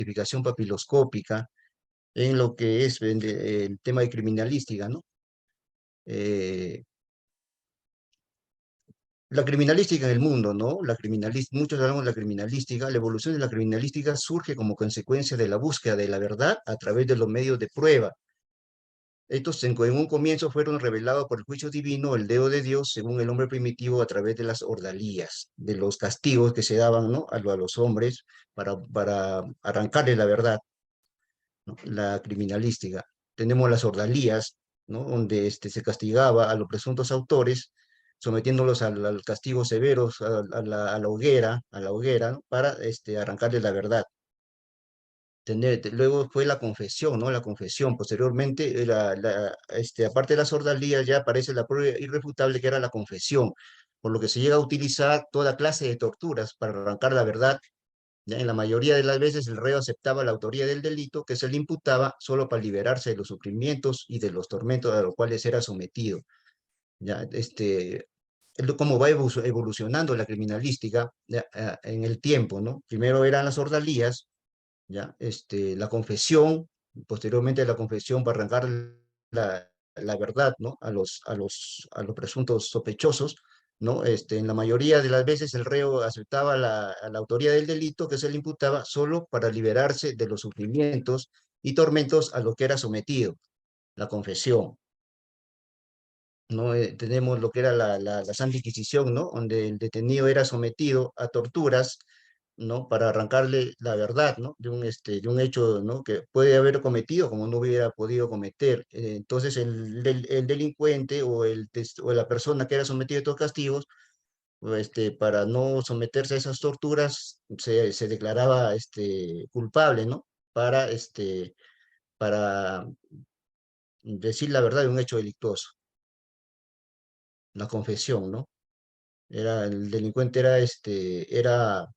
identificación papiloscópica en lo que es el tema de criminalística, ¿no? Eh, la criminalística en el mundo, ¿no? Muchos hablamos de la criminalística. La evolución de la criminalística surge como consecuencia de la búsqueda de la verdad a través de los medios de prueba. Estos en un comienzo fueron revelados por el juicio divino, el dedo de Dios, según el hombre primitivo, a través de las ordalías, de los castigos que se daban, ¿no? A los hombres para arrancarle la verdad, ¿no? La criminalística. Tenemos las ordalías, ¿no? Donde se castigaba a los presuntos autores, sometiéndolos al castigo severos, a la hoguera, ¿no? Para arrancarle la verdad. Luego fue la confesión, ¿no? La confesión. Posteriormente, aparte de las ordalías, ya aparece la prueba irrefutable que era la confesión, por lo que se llega a utilizar toda clase de torturas para arrancar la verdad. Ya en la mayoría de las veces el reo aceptaba la autoría del delito que se le imputaba solo para liberarse de los sufrimientos y de los tormentos a los cuales era sometido. Ya, cómo va evolucionando la criminalística ya, en el tiempo, ¿no? Primero eran las ordalías, ya, la confesión, posteriormente la confesión para arrancar la verdad, ¿no? A los presuntos sospechosos, ¿no? En la mayoría de las veces el reo aceptaba la autoría del delito que se le imputaba solo para liberarse de los sufrimientos y tormentos a los que era sometido, la confesión. ¿No? Tenemos lo que era la Santa Inquisición, ¿no? Donde el detenido era sometido a torturas, ¿no? Para arrancarle la verdad, ¿no? De un hecho, ¿no? Que puede haber cometido como no hubiera podido cometer. Entonces, el delincuente o la persona que era sometida a estos castigos, para no someterse a esas torturas, se declaraba culpable, ¿no? Para decir la verdad de un hecho delictuoso, la confesión, ¿no? El delincuente era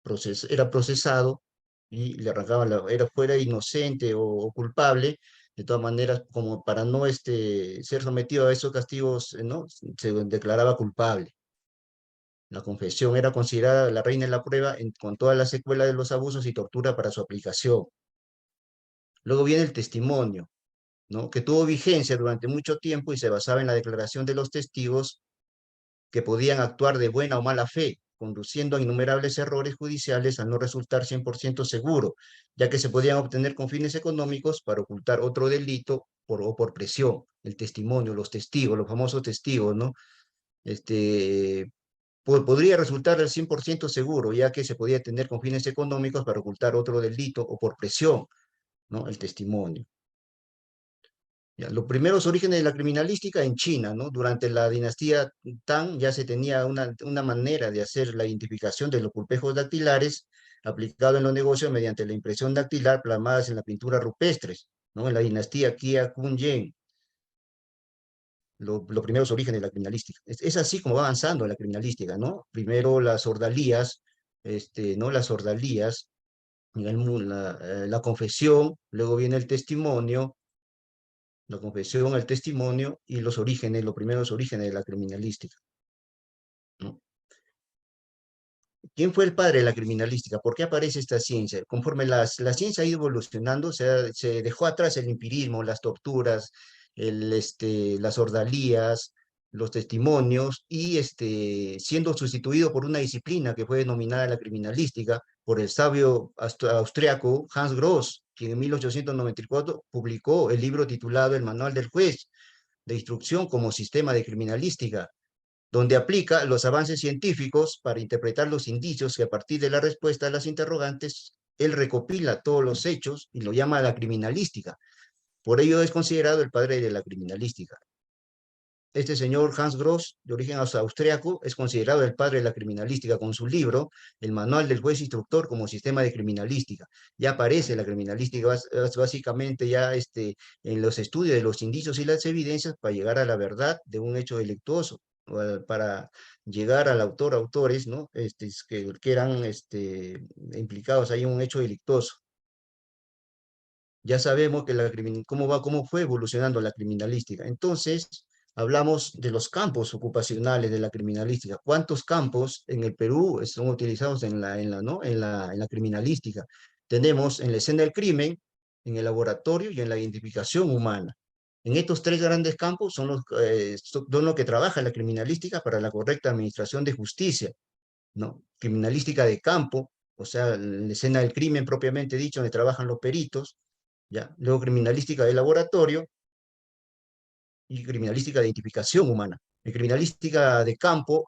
procesado y le arrancaban, fuera inocente o culpable, de todas maneras, como para no ser sometido a esos castigos, ¿no? Se declaraba culpable. La confesión era considerada la reina de la prueba con todas las secuelas de los abusos y tortura para su aplicación. Luego viene el testimonio, ¿no? Que tuvo vigencia durante mucho tiempo y se basaba en la declaración de los testigos que podían actuar de buena o mala fe, conduciendo a innumerables errores judiciales al no resultar 100% seguro, ya que se podían obtener con fines económicos para ocultar otro delito o por presión. El testimonio, los testigos, los famosos testigos, ¿no? Este, podría resultar al 100% seguro, ya que se podía tener con fines económicos para ocultar otro delito o por presión, ¿no? El testimonio. Ya, los primeros orígenes de la criminalística en China, ¿no? Durante la dinastía Tang ya se tenía una manera de hacer la identificación de los culpejos dactilares aplicado en los negocios mediante la impresión dactilar plasmadas en la pintura rupestres, ¿no? En la dinastía Qia Kun Yen, los primeros orígenes de la criminalística. Es así como va avanzando la criminalística, ¿no? Primero las ordalías, ¿no? Las ordalías, la confesión, luego viene el testimonio, la confesión, el testimonio y los orígenes, los primeros orígenes de la criminalística, ¿no? ¿Quién fue el padre de la criminalística? ¿Por qué aparece esta ciencia? Conforme la ciencia ha ido evolucionando, se dejó atrás el empirismo, las torturas, las ordalías, los testimonios, y siendo sustituido por una disciplina que fue denominada la criminalística por el sabio austriaco Hans Gross, quien en 1894 publicó el libro titulado El Manual del Juez de Instrucción como Sistema de Criminalística, donde aplica los avances científicos para interpretar los indicios que a partir de la respuesta a las interrogantes, él recopila todos los hechos y lo llama la criminalística. Por ello es considerado el padre de la criminalística. Este señor Hans Gross, de origen austriaco, es considerado el padre de la criminalística con su libro, El Manual del Juez Instructor como Sistema de Criminalística. Ya aparece la criminalística básicamente ya en los estudios de los indicios y las evidencias para llegar a la verdad de un hecho delictuoso, para llegar al autor, autores, ¿no? Que eran implicados ahí en un hecho delictuoso. Ya sabemos que cómo fue evolucionando la criminalística. Entonces, hablamos de los campos ocupacionales de la criminalística. ¿Cuántos campos en el Perú son utilizados ¿no? en la criminalística? tenemos en la escena del crimen, en el laboratorio y en la identificación humana. En estos tres grandes campos son los que trabaja la criminalística para la correcta administración de justicia, ¿no? Criminalística de campo, o sea, en la escena del crimen propiamente dicho, donde trabajan los peritos, ¿ya? Luego criminalística de laboratorio y criminalística de identificación humana. En criminalística de campo,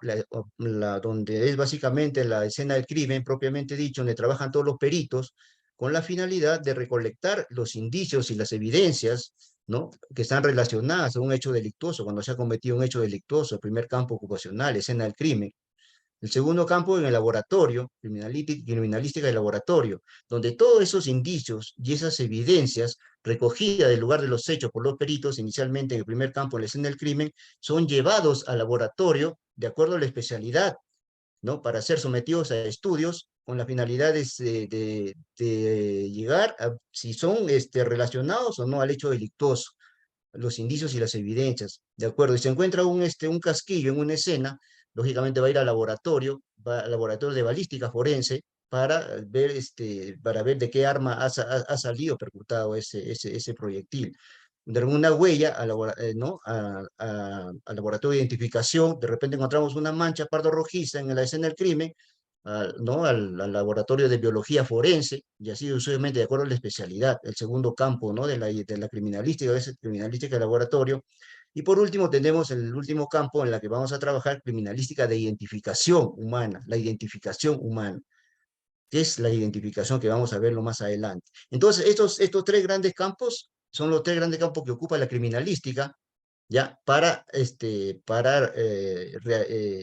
donde es básicamente la escena del crimen propiamente dicho, donde trabajan todos los peritos, con la finalidad de recolectar los indicios y las evidencias, ¿no? Que están relacionadas a un hecho delictuoso, cuando se ha cometido un hecho delictuoso, el primer campo ocupacional, escena del crimen. El segundo campo en el laboratorio, criminalística de laboratorio, donde todos esos indicios y esas evidencias recogidas del lugar de los hechos por los peritos, inicialmente en el primer campo, en la escena del crimen, son llevados al laboratorio de acuerdo a la especialidad, ¿no? Para ser sometidos a estudios con la finalidad de llegar a si son relacionados o no al hecho delictuoso, los indicios y las evidencias, ¿de acuerdo? Y se encuentra un casquillo en una escena, lógicamente va a ir va al laboratorio de balística forense para ver de qué arma ha salido percutado ese proyectil. De alguna huella ¿no? Al laboratorio de identificación, de repente encontramos una mancha pardo-rojiza en la escena del crimen, ¿no? Al laboratorio de biología forense, y así sucesivamente de acuerdo a la especialidad, el segundo campo, ¿no? de la criminalística, es criminalística de laboratorio. Y por último tenemos el último campo en la que vamos a trabajar, criminalística de identificación humana, la identificación humana, que es la identificación que vamos a verlo más adelante. Entonces, estos tres grandes campos son los tres grandes campos que ocupa la criminalística, ¿ya? Para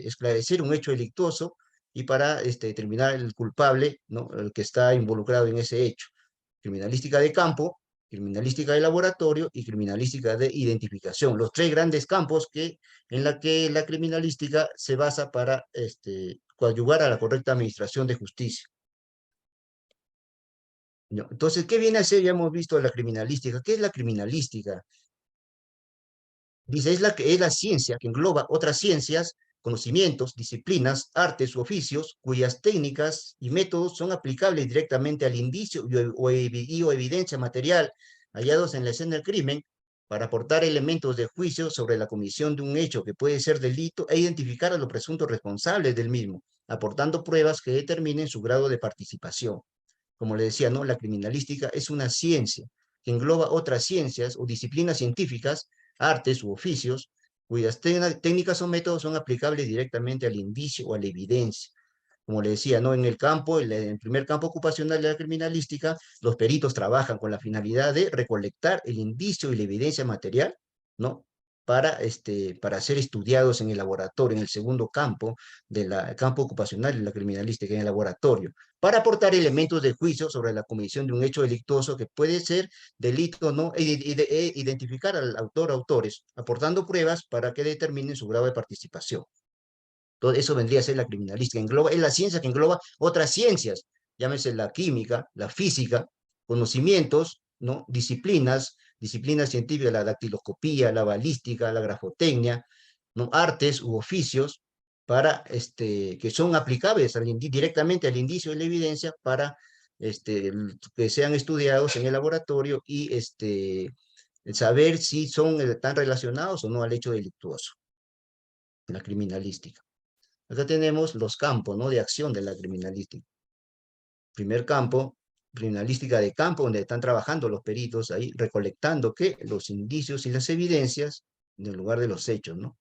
esclarecer un hecho delictuoso y para determinar el culpable, ¿no? El que está involucrado en ese hecho. Criminalística de campo, criminalística de laboratorio y criminalística de identificación. Los tres grandes campos en la que la criminalística se basa para coadyuvar a la correcta administración de justicia, ¿no? Entonces, ¿qué viene a ser? Ya hemos visto la criminalística. ¿Qué es la criminalística? Dice, es la ciencia que engloba otras ciencias, conocimientos, disciplinas, artes u oficios, cuyas técnicas y métodos son aplicables directamente al indicio o evidencia material hallados en la escena del crimen para aportar elementos de juicio sobre la comisión de un hecho que puede ser delito e identificar a los presuntos responsables del mismo, aportando pruebas que determinen su grado de participación. Como le decía, ¿no? La criminalística es una ciencia que engloba otras ciencias o disciplinas científicas, artes u oficios, cuyas técnicas o métodos son aplicables directamente al indicio o a la evidencia. Como le decía, ¿no? En el primer campo ocupacional de la criminalística, los peritos trabajan con la finalidad de recolectar el indicio y la evidencia material, ¿no? Para ser estudiados en el laboratorio, en el segundo campo campo ocupacional de la criminalística, en el laboratorio, para aportar elementos de juicio sobre la comisión de un hecho delictuoso que puede ser delito o no, identificar al autor o autores, aportando pruebas para que determinen su grado de participación. Todo eso vendría a ser la criminalística. Es la ciencia que engloba otras ciencias, llámese la química, la física, conocimientos, ¿no? Disciplinas científicas, la dactiloscopía, la balística, la grafotecnia, ¿no? Artes u oficios que son aplicables directamente al indicio de la evidencia para que sean estudiados en el laboratorio y saber si tan relacionados o no al hecho delictuoso, la criminalística. Acá tenemos los campos, ¿no? De acción de la criminalística. Primer campo, criminalística de campo, donde están trabajando los peritos ahí, recolectando ¿qué? Los indicios y las evidencias en el lugar de los hechos, ¿no?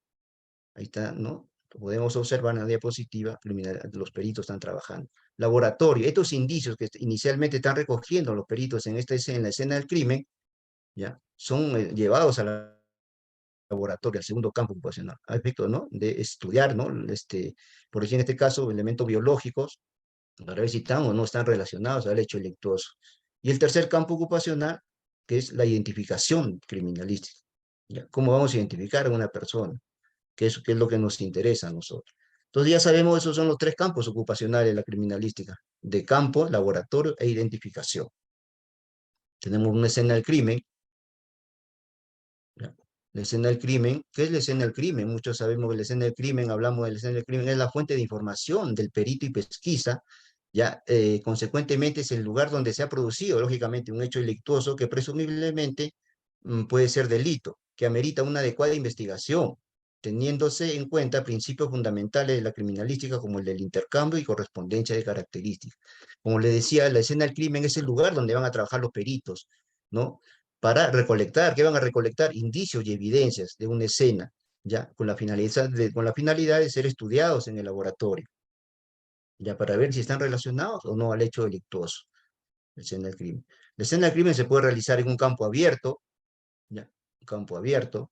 Ahí está, ¿no? Podemos observar en la diapositiva, los peritos están trabajando. Laboratorio, estos indicios que inicialmente están recogiendo los peritos en la escena del crimen, ¿ya? Son llevados al laboratorio, al segundo campo ocupacional, a efecto, ¿no? De estudiar, ¿no? Por decir en este caso, elementos biológicos, para ver si están o no están relacionados al hecho delictuoso. Y el tercer campo ocupacional, que es la identificación criminalística. ¿Ya? ¿Cómo vamos a identificar a una persona? ¿Qué es lo que nos interesa a nosotros? Entonces ya sabemos, esos son los tres campos ocupacionales de la criminalística, de campo, laboratorio e identificación. Tenemos una escena del crimen, ¿ya? La escena del crimen, ¿qué es la escena del crimen? Muchos sabemos que la escena del crimen, hablamos de la escena del crimen, es la fuente de información del perito y pesquisa Ya, consecuentemente es el lugar donde se ha producido, lógicamente, un hecho delictuoso que presumiblemente puede ser delito, que amerita una adecuada investigación, teniéndose en cuenta principios fundamentales de la criminalística como el del intercambio y correspondencia de características. Como le decía, la escena del crimen es el lugar donde van a trabajar los peritos, ¿no? Para recolectar, ¿qué van a recolectar? Indicios y evidencias de una escena, ¿ya? Con la finalidad de ser estudiados en el laboratorio, ya para ver si están relacionados o no al hecho delictuoso, la escena del crimen. La escena del crimen se puede realizar en un campo abierto, ya, un campo abierto,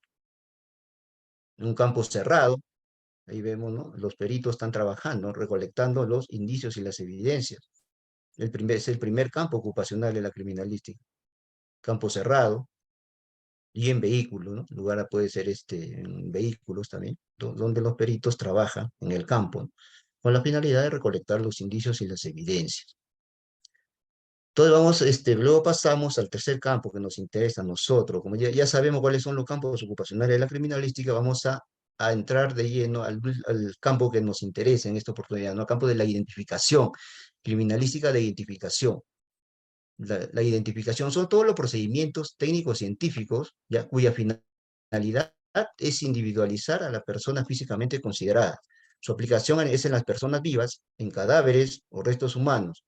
en un campo cerrado, ahí vemos, ¿no? Los peritos están trabajando, recolectando los indicios y las evidencias. Es el primer campo ocupacional de la criminalística, campo cerrado y en vehículos, ¿no? El lugar puede ser en vehículos también, donde los peritos trabajan en el campo, ¿no? Con la finalidad de recolectar los indicios y las evidencias. Entonces luego pasamos al tercer campo que nos interesa a nosotros. Como ya sabemos cuáles son los campos ocupacionales de la criminalística, vamos a entrar de lleno al campo que nos interesa en esta oportunidad, ¿no? Al campo de la identificación, criminalística de identificación. La identificación son todos los procedimientos técnicos científicos, ya, cuya finalidad es individualizar a la persona físicamente considerada. Su aplicación es en las personas vivas, en cadáveres o restos humanos.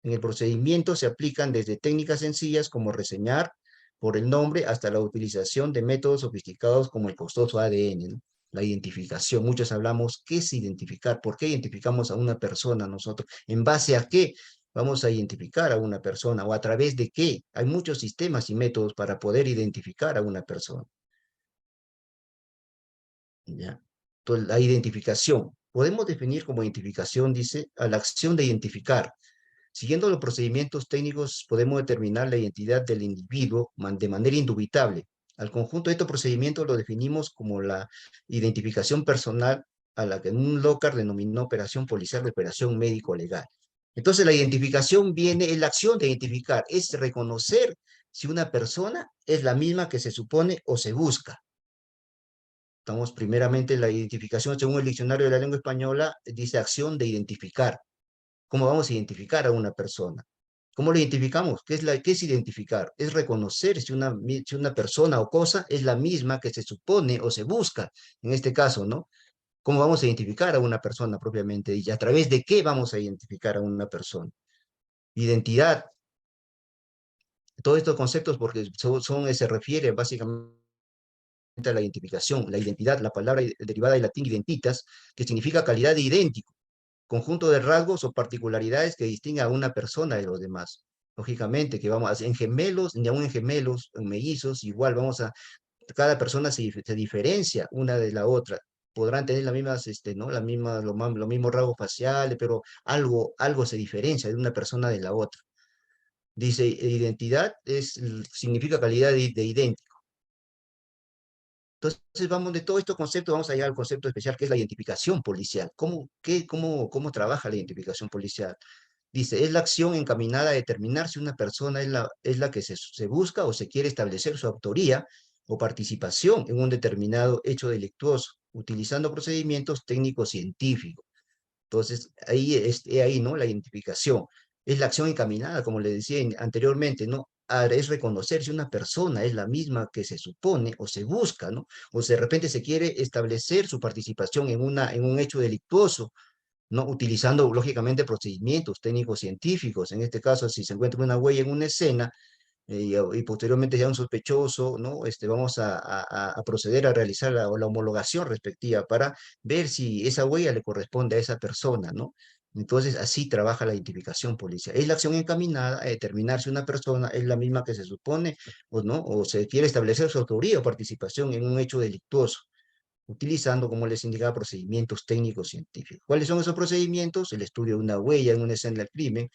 En el procedimiento se aplican desde técnicas sencillas como reseñar por el nombre hasta la utilización de métodos sofisticados como el costoso ADN, ¿no? La identificación. Muchos hablamos, ¿qué es identificar? ¿Por qué identificamos a una persona nosotros? ¿En base a qué vamos a identificar a una persona o a través de qué? Hay muchos sistemas y métodos para poder identificar a una persona, ¿ya? Entonces, la identificación. Podemos definir como identificación, dice, a la acción de identificar. Siguiendo los procedimientos técnicos, podemos determinar la identidad del individuo de manera indubitable. Al conjunto de estos procedimientos lo definimos como la identificación personal, a la que en un LOCAR denominó operación policial o operación médico-legal. Entonces, la identificación viene en la acción de identificar, es reconocer si una persona es la misma que se supone o se busca. Estamos primeramente en la identificación, según el diccionario de la lengua española, dice acción de identificar. ¿Cómo vamos a identificar a una persona? ¿Cómo lo identificamos? ¿Qué es identificar? Es reconocer si una persona o cosa es la misma que se supone o se busca, en este caso, ¿no? ¿Cómo vamos a identificar a una persona propiamente? ¿Y a través de qué vamos a identificar a una persona? Identidad. Todos estos conceptos, porque se refiere básicamente a la identificación, la identidad, la palabra derivada del latín identitas, que significa calidad de idéntico, conjunto de rasgos o particularidades que distinguen a una persona de los demás. Lógicamente que en gemelos, ni aún en gemelos, en mellizos, igual cada persona se diferencia una de la otra. Podrán tener las mismas, ¿no? Los mismos rasgos faciales, pero algo se diferencia de una persona de la otra. Dice, identidad significa calidad de idéntico. Entonces, de todos estos conceptos, vamos a llegar al concepto especial que es la identificación policial. ¿Cómo trabaja la identificación policial? Dice, es la acción encaminada a determinar si una persona es la que se busca o se quiere establecer su autoría o participación en un determinado hecho delictuoso, utilizando procedimientos técnicos científicos. Entonces, ahí, ¿no? La identificación. Es la acción encaminada, como le decía anteriormente, ¿no? Es reconocer si una persona es la misma que se supone o se busca, ¿no? O si de repente se quiere establecer su participación en un hecho delictuoso, ¿no? Utilizando, lógicamente, procedimientos técnicos científicos. En este caso, si se encuentra una huella en una escena, y posteriormente ya un sospechoso, ¿no? Vamos a proceder a realizar la homologación respectiva para ver si esa huella le corresponde a esa persona, ¿no? Entonces, así trabaja la identificación policial. Es la acción encaminada a determinar si una persona es la misma que se supone o no, o se quiere establecer su autoría o participación en un hecho delictuoso, utilizando, como les indicaba, procedimientos técnicos científicos. ¿Cuáles son esos procedimientos? El estudio de una huella en una escena del crimen,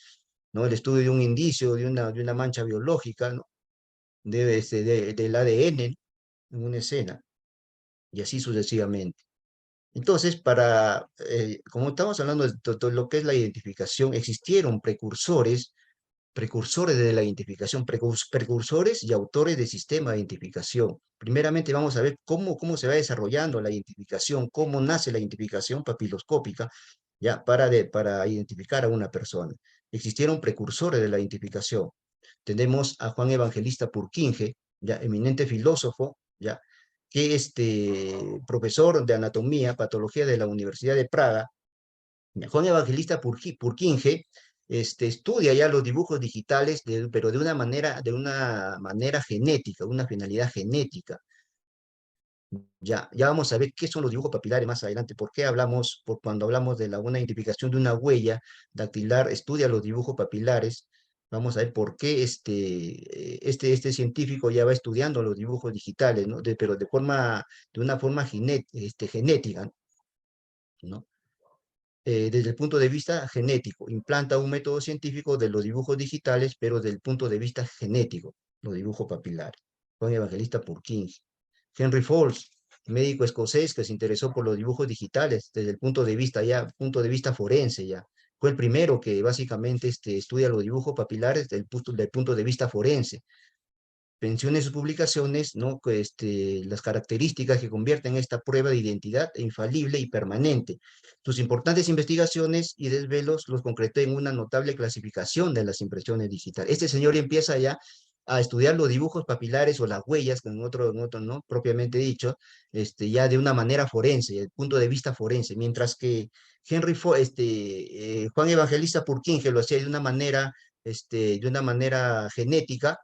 ¿no? El estudio de un indicio, de una mancha biológica, ¿no? Del ADN en una escena, y así sucesivamente. Entonces, como estamos hablando de todo lo que es la identificación, existieron precursores de la identificación, precursores y autores del sistema de identificación. Primeramente vamos a ver cómo se va desarrollando la identificación, cómo nace la identificación papiloscópica, ya, para identificar a una persona. Existieron precursores de la identificación. Tenemos a Juan Evangelista Purkinje, ya, eminente filósofo, ya, que profesor de anatomía, patología de la Universidad de Praga. Juan Evangelista Purkinje estudia ya los dibujos digitales, pero de una manera genética, una finalidad genética. Ya vamos a ver qué son los dibujos papilares más adelante. ¿Por qué hablamos, cuando hablamos de una identificación de una huella dactilar, estudia los dibujos papilares? Vamos a ver por qué este científico ya va estudiando los dibujos digitales, ¿no? Pero de una forma genética, ¿no? Desde el punto de vista genético, implanta un método científico de los dibujos digitales, pero desde el punto de vista genético, los dibujos papilares. Juan Evangelista Purkinje. Henry Ford, médico escocés que se interesó por los dibujos digitales desde el punto de vista forense ya. Fue el primero que básicamente estudia los dibujos papilares del punto de vista forense. Menciona en sus publicaciones, ¿no? Que, las características que convierten esta prueba de identidad infalible y permanente. Sus importantes investigaciones y desvelos los concretó en una notable clasificación de las impresiones digitales. Este señor empieza ya a estudiar los dibujos papilares o las huellas, en otro no propiamente dicho, ya de una manera forense, desde el punto de vista forense, mientras que Juan Evangelista Purkinje lo hacía de una manera genética.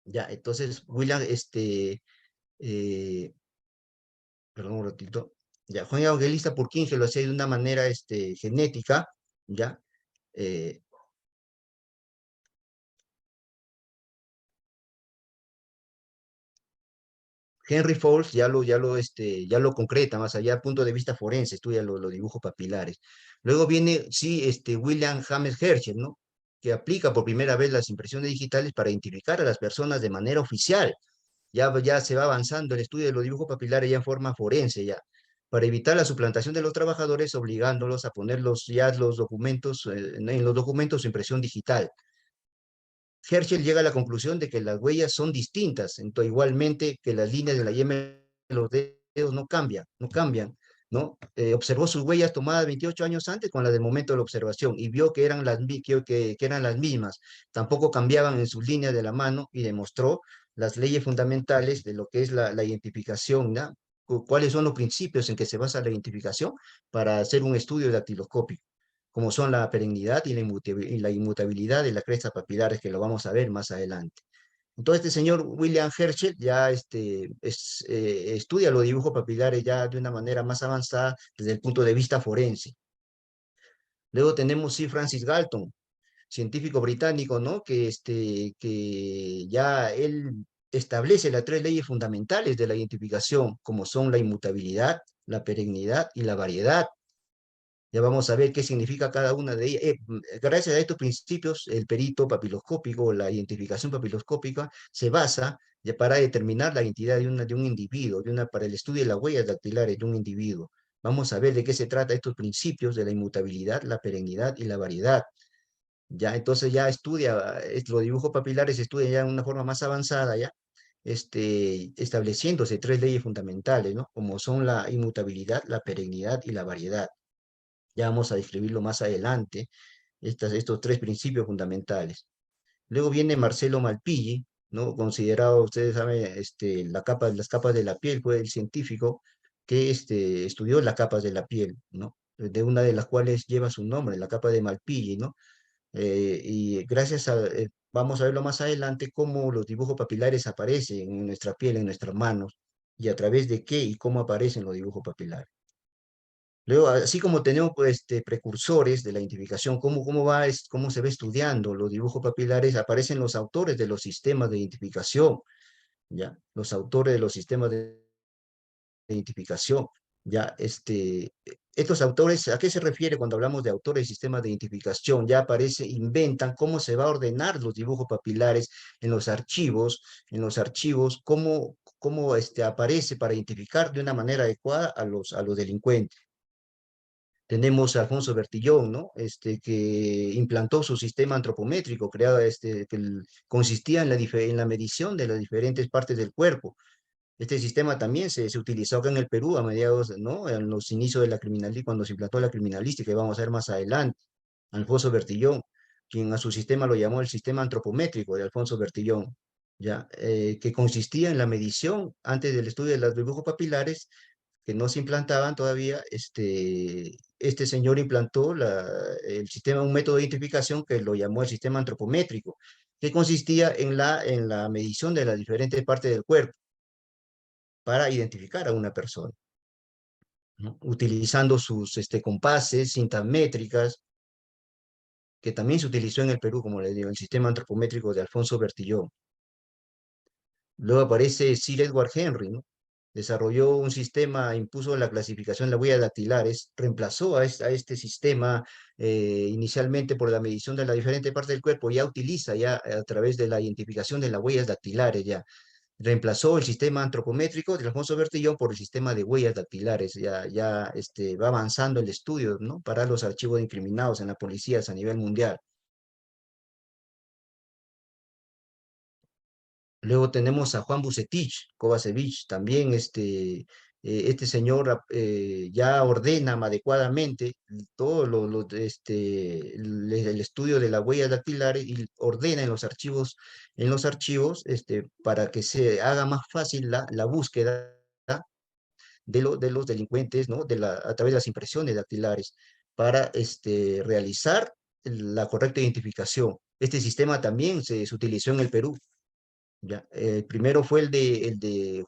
Ya, entonces William, eh, perdón un ratito, ya, Juan Evangelista Purkinje lo hacía de una manera genética, ya. eh, Henry Fowles ya lo concreta más allá, punto de vista forense, estudia los dibujos papilares. Luego viene, sí, William James Herschel, ¿no? Que aplica por primera vez las impresiones digitales para identificar a las personas de manera oficial. Ya se va avanzando el estudio de los dibujos papilares ya en forma forense ya, para evitar la suplantación de los trabajadores, obligándolos a poner los documentos, en los documentos su impresión digital. Herschel llega a la conclusión de que las huellas son distintas, entonces, igualmente que las líneas de la yema de los dedos no cambian, ¿no? Observó sus huellas tomadas 28 años antes con las del momento de la observación y vio que eran las mismas, tampoco cambiaban en sus líneas de la mano y demostró las leyes fundamentales de lo que es la identificación, ¿no? ¿Cuáles son los principios en que se basa la identificación para hacer un estudio dactiloscópico? Como son la perennidad y la inmutabilidad de las crestas papilares, que lo vamos a ver más adelante. Entonces, este señor William Herschel ya estudia los dibujos papilares ya de una manera más avanzada desde el punto de vista forense. Luego tenemos, sí, Francis Galton, científico británico, ¿no? Que ya él establece las tres leyes fundamentales de la identificación, como son la inmutabilidad, la perennidad y la variedad. Ya vamos a ver qué significa cada una de ellas. Gracias a estos principios, el perito papiloscópico, la identificación papiloscópica, se basa ya para determinar la identidad de un individuo, para el estudio de las huellas dactilares de un individuo. Vamos a ver de qué se trata estos principios de la inmutabilidad, la perennidad y la variedad. Ya, entonces ya estudia, los dibujos papilares se estudian ya en una forma más avanzada, ya, estableciéndose tres leyes fundamentales, ¿no? Como son la inmutabilidad, la perennidad y la variedad. Ya vamos a describirlo más adelante, estos tres principios fundamentales. Luego viene Marcelo Malpighi, ¿no? Considerado, ustedes saben, las capas de la piel, fue el científico que estudió las capas de la piel, ¿no? De una de las cuales lleva su nombre, la capa de Malpighi, ¿no? Y vamos a verlo más adelante, cómo los dibujos papilares aparecen en nuestra piel, en nuestras manos, y a través de qué y cómo aparecen los dibujos papilares. Luego, así como tenemos pues, precursores de la identificación, cómo se va estudiando los dibujos papilares, aparecen los autores de los sistemas de identificación, ¿ya? Los autores de los sistemas de identificación, ¿ya? Estos autores, ¿a qué se refiere cuando hablamos de autores de sistemas de identificación? Ya inventan cómo se va a ordenar los dibujos papilares en los archivos, cómo aparece para identificar de una manera adecuada a los delincuentes. Tenemos a Alfonso Bertillón, ¿no? Que implantó su sistema antropométrico, consistía en la medición de las diferentes partes del cuerpo. Este sistema también se utilizó acá en el Perú a mediados, ¿no? En los inicios de la criminalística, cuando se implantó la criminalística, y vamos a ver más adelante. Alfonso Bertillón, quien a su sistema lo llamó el sistema antropométrico de Alfonso Bertillón, ¿ya? Que consistía en la medición antes del estudio de los dibujos papilares que no se implantaban todavía. Este señor implantó el sistema, un método de identificación que lo llamó el sistema antropométrico, que consistía en la medición de las diferentes partes del cuerpo para identificar a una persona, ¿no? Utilizando sus compases, cintas métricas, que también se utilizó en el Perú, como le digo, el sistema antropométrico de Alfonso Bertillón. Luego aparece Sir Edward Henry, ¿no? Desarrolló un sistema, impuso la clasificación de las huellas dactilares, reemplazó a este sistema inicialmente por la medición de las diferentes partes del cuerpo, ya utiliza ya a través de la identificación de las huellas dactilares, ya reemplazó el sistema antropométrico de Alfonso Bertillón por el sistema de huellas dactilares. Va avanzando el estudio, ¿no? Para los archivos de incriminados en las policías a nivel mundial. Luego tenemos a Juan Bucetich, Kovacevic, también este señor ya ordena adecuadamente todo el estudio de las huellas dactilares y ordena en los archivos para que se haga más fácil la búsqueda de los delincuentes, ¿no? A través de las impresiones dactilares para realizar la correcta identificación. Este sistema también se utilizó en el Perú. Ya, primero fue el de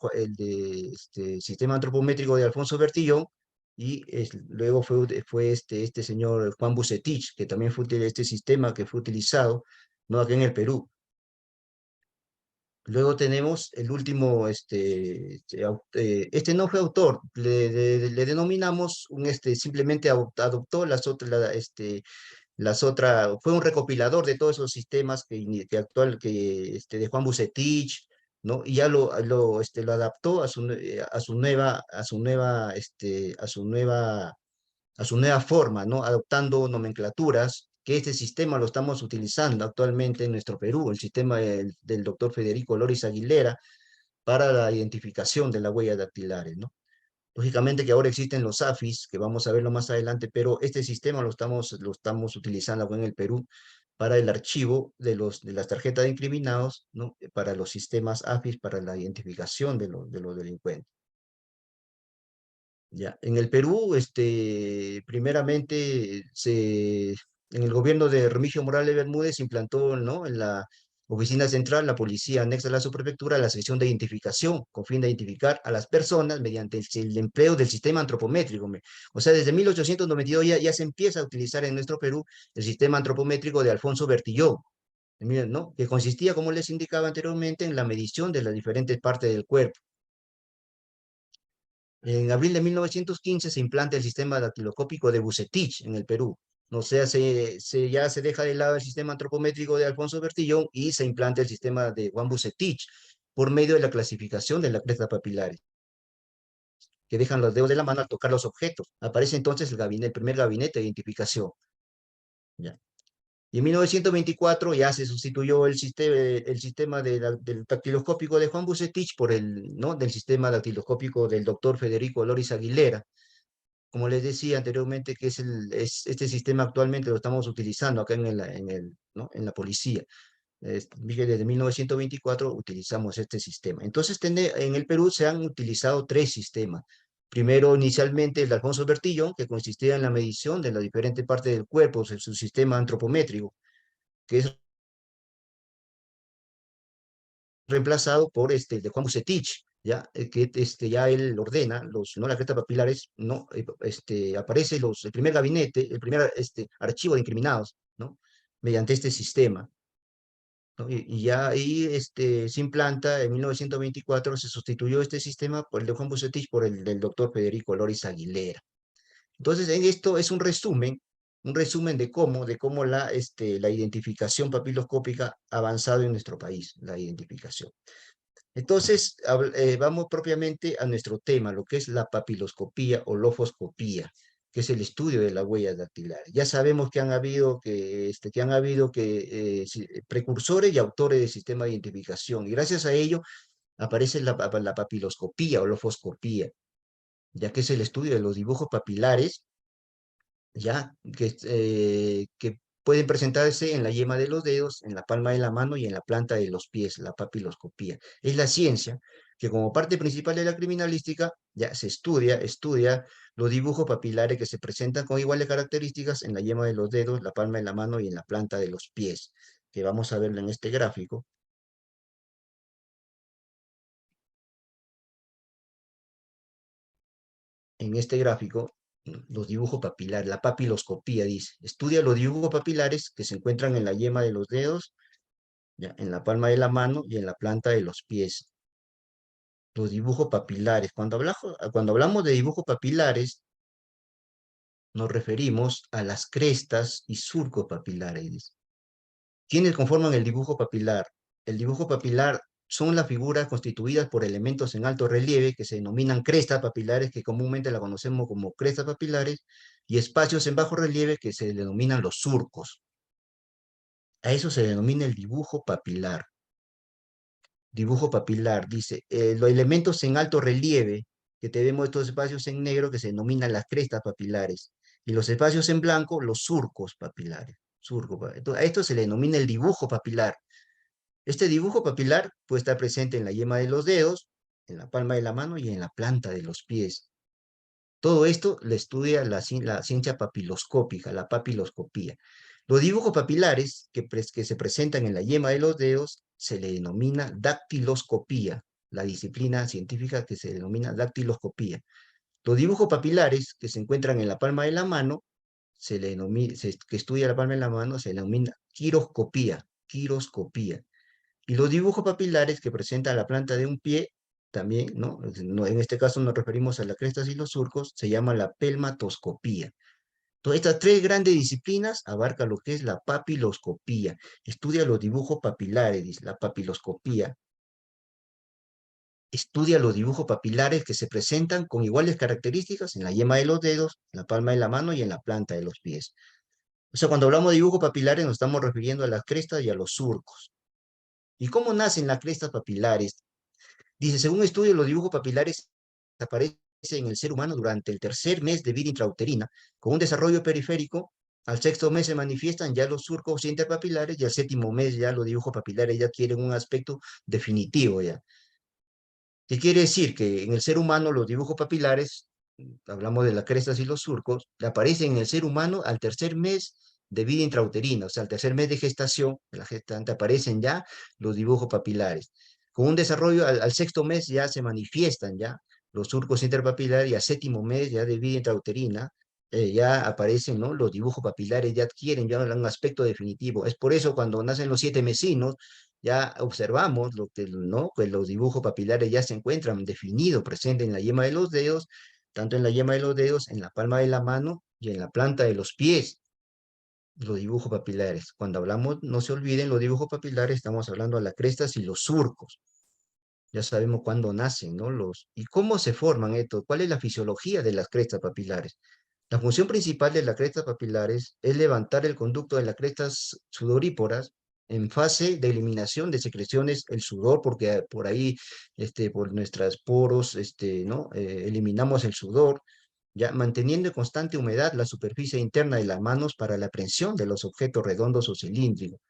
sistema antropométrico de Alfonso Bertillón y luego fue este señor Juan Bucetich, que también fue este sistema que fue utilizado, ¿no? Aquí en el Perú. Luego tenemos el último, este no fue autor, le denominamos simplemente adoptó fue un recopilador de todos esos sistemas de Juan Bucetich, ¿no? Y ya lo adaptó a su nueva forma, ¿no? Adoptando nomenclaturas, que este sistema lo estamos utilizando actualmente en nuestro Perú, el sistema del doctor Federico Loris Aguilera para la identificación de las huellas dactilares, ¿no? Lógicamente que ahora existen los AFIS, que vamos a verlo más adelante, pero este sistema lo estamos utilizando acá en el Perú para el archivo de las tarjetas de incriminados, ¿no? Para los sistemas AFIS, para la identificación de los delincuentes. Ya. En el Perú, primeramente, en el gobierno de Remigio Morales Bermúdez se implantó, ¿no? En la oficina central, la policía anexa a la subprefectura, la sección de identificación, con fin de identificar a las personas mediante el empleo del sistema antropométrico. O sea, desde 1892 ya se empieza a utilizar en nuestro Perú el sistema antropométrico de Alfonso Bertillón, miren, ¿no? Que consistía, como les indicaba anteriormente, en la medición de las diferentes partes del cuerpo. En abril de 1915 se implanta el sistema dactiloscópico de Bucetich en el Perú. O sea, ya se deja de lado el sistema antropométrico de Alfonso Bertillón y se implanta el sistema de Juan Bucetich por medio de la clasificación de las crestas papilares, que dejan los dedos de la mano al tocar los objetos. Aparece entonces el primer gabinete de identificación. ¿Ya? Y en 1924 ya se sustituyó el sistema del dactiloscópico de Juan Bucetich por ¿no? del sistema dactiloscópico del doctor Federico Loris Aguilera. Como les decía anteriormente, que este sistema actualmente lo estamos utilizando acá ¿no? en la policía. Dije, desde 1924 utilizamos este sistema. Entonces, en el Perú se han utilizado tres sistemas. Primero, inicialmente, el de Alfonso Bertillón, que consistía en la medición de las diferentes partes del cuerpo, o sea, su sistema antropométrico, que es reemplazado por de Juan Bucetich, ¿ya? Que ya él ordena ¿no? Las crestas papilares, ¿no? Aparece el primer gabinete, el primer archivo de incriminados, ¿no? Mediante este sistema, ¿no? Y ya ahí se implanta, en 1924 se sustituyó este sistema por el de Juan Bucetich por el del doctor Federico Loris Aguilera. Entonces, en esto es un resumen de cómo la identificación papiloscópica ha avanzado en nuestro país, la identificación. Entonces, vamos propiamente a nuestro tema, lo que es la papiloscopía o lofoscopía, que es el estudio de las huellas dactilares. Ya sabemos que han habido precursores y autores del sistema de identificación, y gracias a ello aparece la papiloscopía o lofoscopía, ya que es el estudio de los dibujos papilares, ya que pueden presentarse en la yema de los dedos, en la palma de la mano y en la planta de los pies, la papiloscopía. Es la ciencia que como parte principal de la criminalística ya se estudia los dibujos papilares que se presentan con iguales características en la yema de los dedos, la palma de la mano y en la planta de los pies, que vamos a verlo en este gráfico. En este gráfico, los dibujos papilares, la papiloscopía dice, estudia los dibujos papilares que se encuentran en la yema de los dedos, ya, en la palma de la mano y en la planta de los pies. Los dibujos papilares. Cuando hablamos de dibujos papilares, nos referimos a las crestas y surcos papilares. ¿Quiénes conforman el dibujo papilar? El dibujo papilar son las figuras constituidas por elementos en alto relieve que se denominan crestas papilares, que comúnmente la conocemos como crestas papilares, y espacios en bajo relieve que se denominan los surcos. A eso se denomina el dibujo papilar. Dibujo papilar, dice, los elementos en alto relieve, que tenemos estos espacios en negro que se denominan las crestas papilares, y los espacios en blanco, los surcos papilares. Entonces, a esto se le denomina el dibujo papilar. Este dibujo papilar puede estar presente en la yema de los dedos, en la palma de la mano y en la planta de los pies. Todo esto lo estudia la ciencia papiloscópica, la papiloscopía. Los dibujos papilares que se presentan en la yema de los dedos se le denomina dactiloscopía, la disciplina científica que se denomina dactiloscopía. Los dibujos papilares que se encuentran en la palma de la mano, que estudia la palma de la mano, se denomina quiroscopía, quiroscopía. Y los dibujos papilares que presenta la planta de un pie, también, ¿no? En este caso nos referimos a las crestas y los surcos, se llama la pelmatoscopía. Todas estas tres grandes disciplinas abarcan lo que es la papiloscopía. Estudia los dibujos papilares, dice, la papiloscopía. Estudia los dibujos papilares que se presentan con iguales características en la yema de los dedos, en la palma de la mano y en la planta de los pies. O sea, cuando hablamos de dibujos papilares nos estamos refiriendo a las crestas y a los surcos. ¿Y cómo nacen las crestas papilares? Dice, según estudios, los dibujos papilares aparecen en el ser humano durante el tercer mes de vida intrauterina, con un desarrollo periférico. Al sexto mes se manifiestan ya los surcos interpapilares y al séptimo mes ya los dibujos papilares ya adquieren un aspecto definitivo ya. ¿Qué quiere decir? Que en el ser humano los dibujos papilares, hablamos de las crestas y los surcos, aparecen en el ser humano al tercer mes de vida intrauterina, o sea, al tercer mes de gestación, de la gestante aparecen ya los dibujos papilares. Con un desarrollo al sexto mes ya se manifiestan ya los surcos interpapilares y al séptimo mes ya de vida intrauterina ya aparecen, ¿no? Los dibujos papilares ya adquieren ya un aspecto definitivo. Es por eso cuando nacen los siete mesinos, ya observamos lo que, ¿no? Pues los dibujos papilares ya se encuentran definidos, presentes en la yema de los dedos, tanto en la yema de los dedos, en la palma de la mano y en la planta de los pies, los dibujos papilares. Cuando hablamos, no se olviden, los dibujos papilares, estamos hablando de las crestas y los surcos. Ya sabemos cuándo nacen, ¿no? ¿Y cómo se forman estos? ¿Cuál es la fisiología de las crestas papilares? La función principal de las crestas papilares es levantar el conducto de las crestas sudoríporas en fase de eliminación de secreciones, el sudor, porque por ahí, por nuestros poros, ¿no? Eliminamos el sudor, ya manteniendo en constante humedad la superficie interna de las manos para la prensión de los objetos redondos o cilíndricos.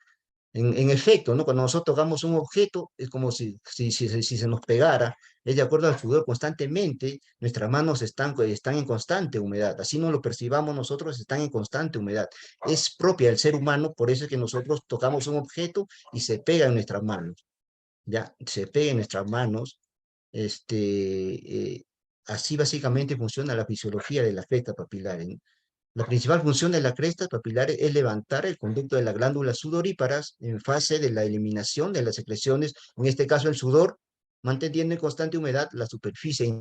En efecto, ¿no? Cuando nosotros tocamos un objeto, es como si se nos pegara, es de acuerdo al sudor constantemente, nuestras manos están en constante humedad, así no lo percibamos nosotros, están en constante humedad. Es propia del ser humano, por eso es que nosotros tocamos un objeto y se pega en nuestras manos, ¿ya? Se pega en nuestras manos, así básicamente funciona la fisiología de las crestas papilares, ¿no? La principal función de la cresta papilar es levantar el conducto de las glándulas sudoríparas en fase de la eliminación de las secreciones, en este caso el sudor, manteniendo en constante humedad la superficie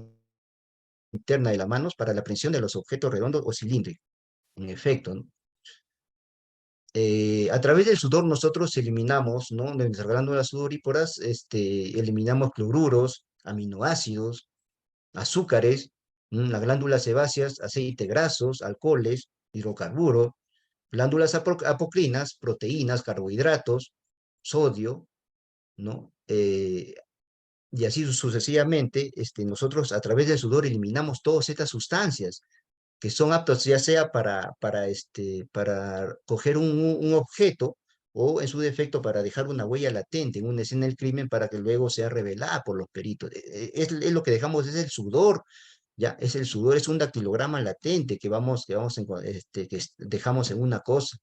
interna de las manos para la prensión de los objetos redondos o cilíndricos. En efecto, ¿no? A través del sudor nosotros eliminamos, ¿no? De nuestras glándulas sudoríparas, eliminamos cloruros, aminoácidos, azúcares, las glándulas sebáceas, aceites grasos, alcoholes, hidrocarburos, glándulas apocrinas, proteínas, carbohidratos, sodio, ¿no? y así sucesivamente, nosotros a través del sudor eliminamos todas estas sustancias que son aptos ya sea para coger un objeto o en su defecto para dejar una huella latente en una escena del crimen para que luego sea revelada por los peritos. Es lo que dejamos, es el sudor, ya, es el sudor, es un dactilograma latente que dejamos en una cosa,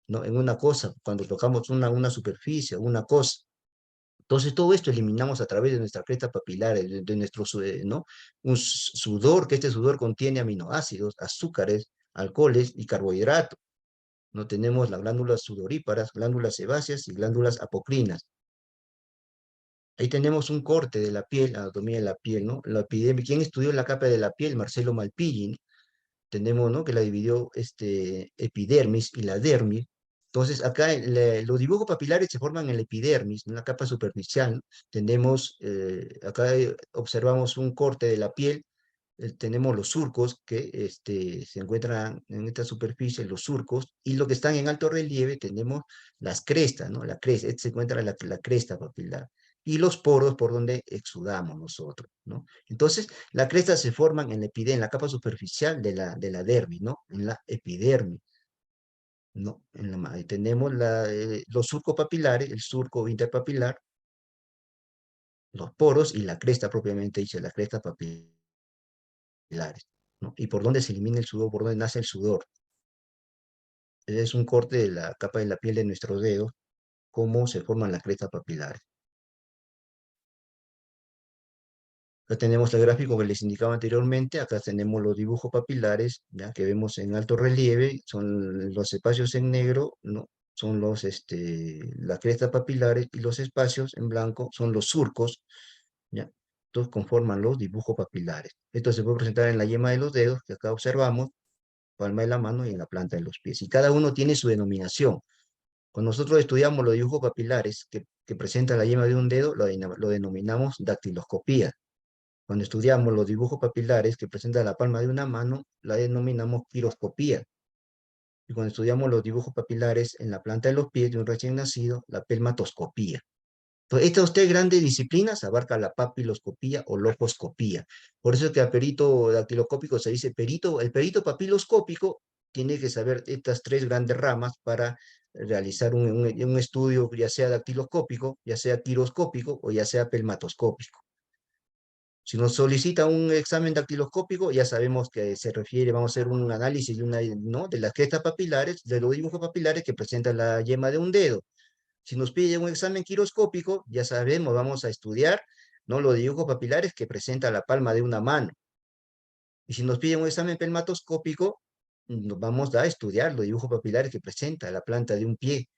¿no? En una cosa, cuando tocamos una superficie, una cosa. Entonces, todo esto eliminamos a través de nuestra cresta papilar, de nuestro, ¿no? Un sudor, que este sudor contiene aminoácidos, azúcares, alcoholes y carbohidratos. No tenemos las glándulas sudoríparas, glándulas sebáceas y glándulas apocrinas. Ahí tenemos un corte de la piel, anatomía de la piel, ¿no? La epidemia, ¿quién estudió la capa de la piel? Marcelo Malpighi, ¿no? Tenemos, ¿no? Que la dividió epidermis y la dermis. Entonces, acá los dibujos papilares se forman en la epidermis, en la capa superficial, ¿no? Tenemos, acá observamos un corte de la piel, tenemos los surcos que se encuentran en esta superficie, los surcos, y lo que están en alto relieve tenemos las crestas, ¿no? La cresta, se encuentra la cresta papilar, y los poros por donde exudamos nosotros, ¿no? Entonces, las crestas se forman en en la capa superficial de la dermis, ¿no? En la epidermis, ¿no? Ahí tenemos los surcos papilares, el surco interpapilar, los poros y la cresta propiamente dicha, la cresta papilar, ¿no? Y por dónde se elimina el sudor, por dónde nace el sudor. Es un corte de la capa de la piel de nuestros dedos, cómo se forman las crestas papilares. Acá tenemos el gráfico que les indicaba anteriormente, acá tenemos los dibujos papilares, ya que vemos en alto relieve, son los espacios en negro, ¿no? Son las crestas papilares, y los espacios en blanco son los surcos, ¿ya? Entonces conforman los dibujos papilares. Esto se puede presentar en la yema de los dedos, que acá observamos, palma de la mano y en la planta de los pies. Y cada uno tiene su denominación. Cuando nosotros estudiamos los dibujos papilares que presenta la yema de un dedo, lo denominamos dactiloscopía. Cuando estudiamos los dibujos papilares que presenta la palma de una mano, la denominamos quiroscopía. Y cuando estudiamos los dibujos papilares en la planta de los pies de un recién nacido, la pelmatoscopía. Entonces, estas tres grandes disciplinas abarcan la papiloscopía o loposcopía. Por eso es que al perito dactiloscópico se dice perito, el perito papiloscópico tiene que saber estas tres grandes ramas para realizar un estudio, ya sea dactiloscópico, ya sea quiroscópico o ya sea pelmatoscópico. Si nos solicita un examen dactiloscópico, ya sabemos que se refiere, vamos a hacer un análisis ¿no? de las crestas papilares, de los dibujos papilares que presentan la yema de un dedo. Si nos pide un examen quiroscópico, ya sabemos, vamos a estudiar, ¿no? Los dibujos papilares que presenta la palma de una mano. Y si nos pide un examen pelmatoscópico, nos vamos a estudiar los dibujos papilares que presenta la planta de un pie,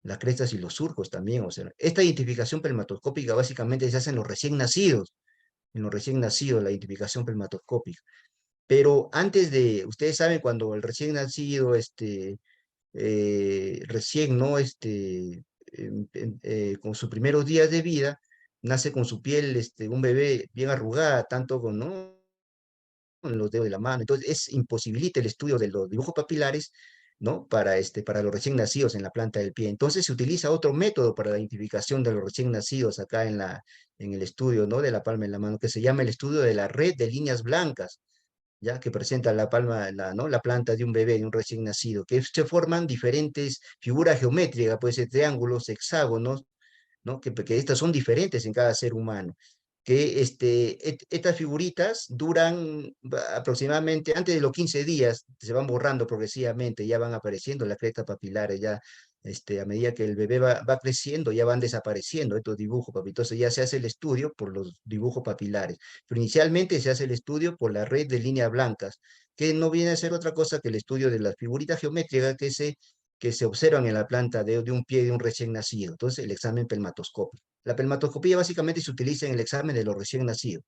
las crestas y los surcos también. O sea, esta identificación pelmatoscópica básicamente se hace en los recién nacidos, la identificación pelmatoscópica. Pero antes ustedes saben, cuando el recién nacido, recién, ¿no? Con sus primeros días de vida, nace con su piel, un bebé bien arrugada, tanto ¿no? Con los dedos de la mano. Entonces, imposibilita el estudio de los dibujos papilares, ¿no? Para los recién nacidos en la planta del pie. Entonces, se utiliza otro método para la identificación de los recién nacidos acá en el estudio, ¿no? De la palma en la mano, que se llama el estudio de la red de líneas blancas, ya que presenta la palma, ¿no? La planta de un bebé, de un recién nacido, que se forman diferentes figuras geométricas, puede ser triángulos, hexágonos, ¿no? Que estas son diferentes en cada ser humano. Que estas figuritas duran aproximadamente, antes de los 15 días, se van borrando progresivamente, ya van apareciendo las crestas papilares, ya a medida que el bebé va creciendo, ya van desapareciendo estos dibujos papilares. Entonces ya se hace el estudio por los dibujos papilares. Pero inicialmente se hace el estudio por la red de líneas blancas, que no viene a ser otra cosa que el estudio de las figuritas geométricas que se observan en la planta de un pie de un recién nacido. Entonces, el examen pelmatoscópico. La pelmatoscopía básicamente se utiliza en el examen de los recién nacidos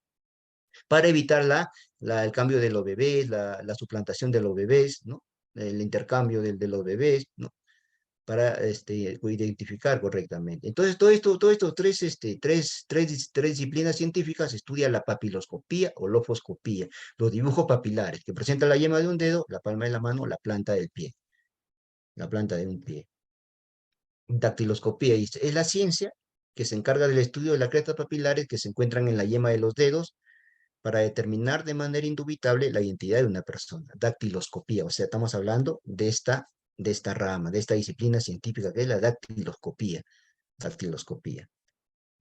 para evitar el cambio de los bebés, la suplantación de los bebés, ¿no? El intercambio de los bebés, ¿no? Para identificar correctamente. Entonces, todo esto tres disciplinas científicas estudian la papiloscopía o lofoscopía, los dibujos papilares que presentan la yema de un dedo, la palma de la mano, la planta del pie, la planta de un pie. Dactiloscopía es la ciencia que se encarga del estudio de las crestas papilares que se encuentran en la yema de los dedos para determinar de manera indubitable la identidad de una persona. Dactiloscopía, o sea, estamos hablando de esta rama, de esta disciplina científica que es la dactiloscopía. Dactiloscopía.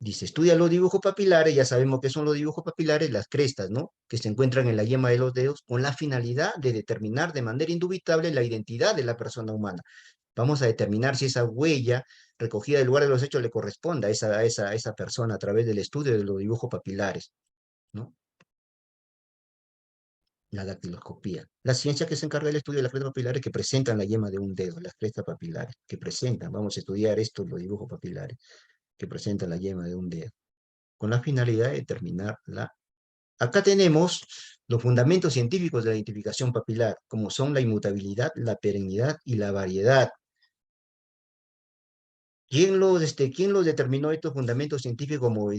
Dice, estudia los dibujos papilares, ya sabemos qué son los dibujos papilares, las crestas, ¿no? Que se encuentran en la yema de los dedos con la finalidad de determinar de manera indubitable la identidad de la persona humana. Vamos a determinar si esa huella recogida del lugar de los hechos le corresponde a esa persona a través del estudio de los dibujos papilares, ¿no? La dactiloscopía. La ciencia que se encarga del estudio de las crestas papilares que presentan la yema de un dedo, las crestas papilares, que presentan, vamos a estudiar esto, los dibujos papilares, que presentan la yema de un dedo, con la finalidad de determinar la... Acá tenemos los fundamentos científicos de la identificación papilar, como son la inmutabilidad, la perennidad y la variedad. ¿Quién los determinó estos fundamentos científicos como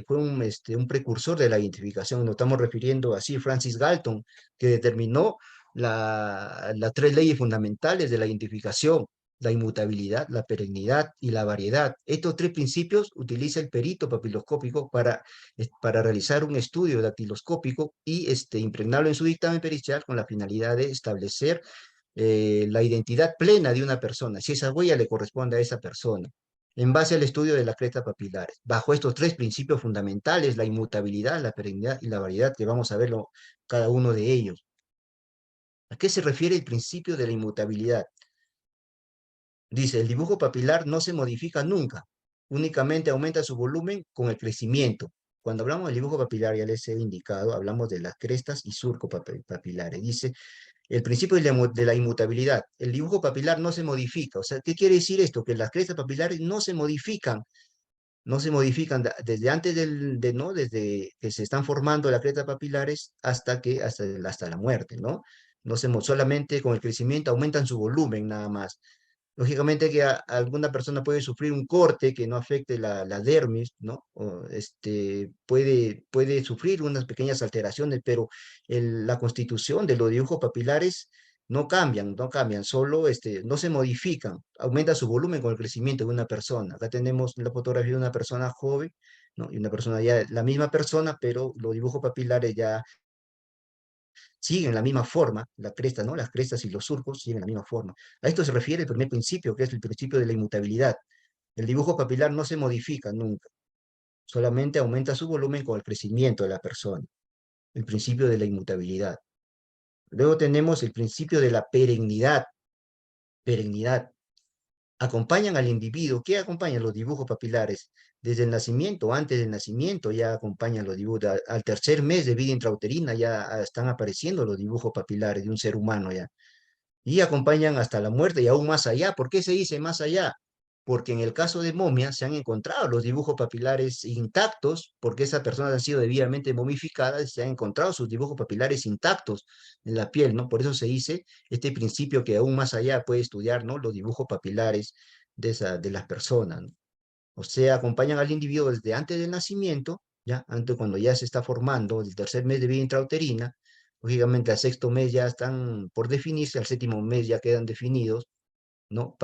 fue un precursor de la identificación? Nos estamos refiriendo a Sir Francis Galton, que determinó las tres leyes fundamentales de la identificación: la inmutabilidad, la perennidad y la variedad. Estos tres principios utiliza el perito papiloscópico para realizar un estudio dactiloscópico y impregnarlo en su dictamen pericial con la finalidad de establecer la identidad plena de una persona, si esa huella le corresponde a esa persona, en base al estudio de las crestas papilares. Bajo estos tres principios fundamentales, la inmutabilidad, la perennidad y la variedad, que vamos a verlo cada uno de ellos. ¿A qué se refiere el principio de la inmutabilidad? Dice, el dibujo papilar no se modifica nunca, únicamente aumenta su volumen con el crecimiento. Cuando hablamos del dibujo papilar, ya les he indicado, hablamos de las crestas y surcos papilares. Dice, el principio de la inmutabilidad. El dibujo papilar no se modifica. O sea, ¿qué quiere decir esto? Que las crestas papilares no se modifican. No se modifican desde antes ¿no? Desde que se están formando las crestas papilares hasta la muerte, ¿no? No se, solamente con el crecimiento aumentan su volumen nada más. Lógicamente que alguna persona puede sufrir un corte que no afecte la dermis, ¿no? O puede sufrir unas pequeñas alteraciones, pero la constitución de los dibujos papilares no cambian, solo no se modifican, aumenta su volumen con el crecimiento de una persona. Acá tenemos la fotografía de una persona joven, ¿no? Y una persona ya, la misma persona, pero los dibujos papilares ya siguen la misma forma, la cresta, ¿no? Las crestas y los surcos siguen la misma forma. A esto se refiere el primer principio, que es el principio de la inmutabilidad. El dibujo papilar no se modifica nunca, solamente aumenta su volumen con el crecimiento de la persona. El principio de la inmutabilidad. Luego tenemos el principio de la perennidad. Perennidad. Acompañan al individuo. ¿Qué acompañan los dibujos papilares? Desde el nacimiento, antes del nacimiento, ya acompañan los dibujos. Al tercer mes de vida intrauterina ya están apareciendo los dibujos papilares de un ser humano ya. Y acompañan hasta la muerte y aún más allá. ¿Por qué se dice más allá? Porque en el caso de momia se han encontrado los dibujos papilares intactos, porque esas personas han sido debidamente momificadas y se han encontrado sus dibujos papilares intactos en la piel, ¿no? Por eso se dice este principio que aún más allá puede estudiar, ¿no? Los dibujos papilares de las personas, ¿no? O sea, acompañan al individuo desde antes del nacimiento, ya, antes cuando ya se está formando, el tercer mes de vida intrauterina, lógicamente al sexto mes ya están por definirse, al séptimo mes ya quedan definidos, ¿no?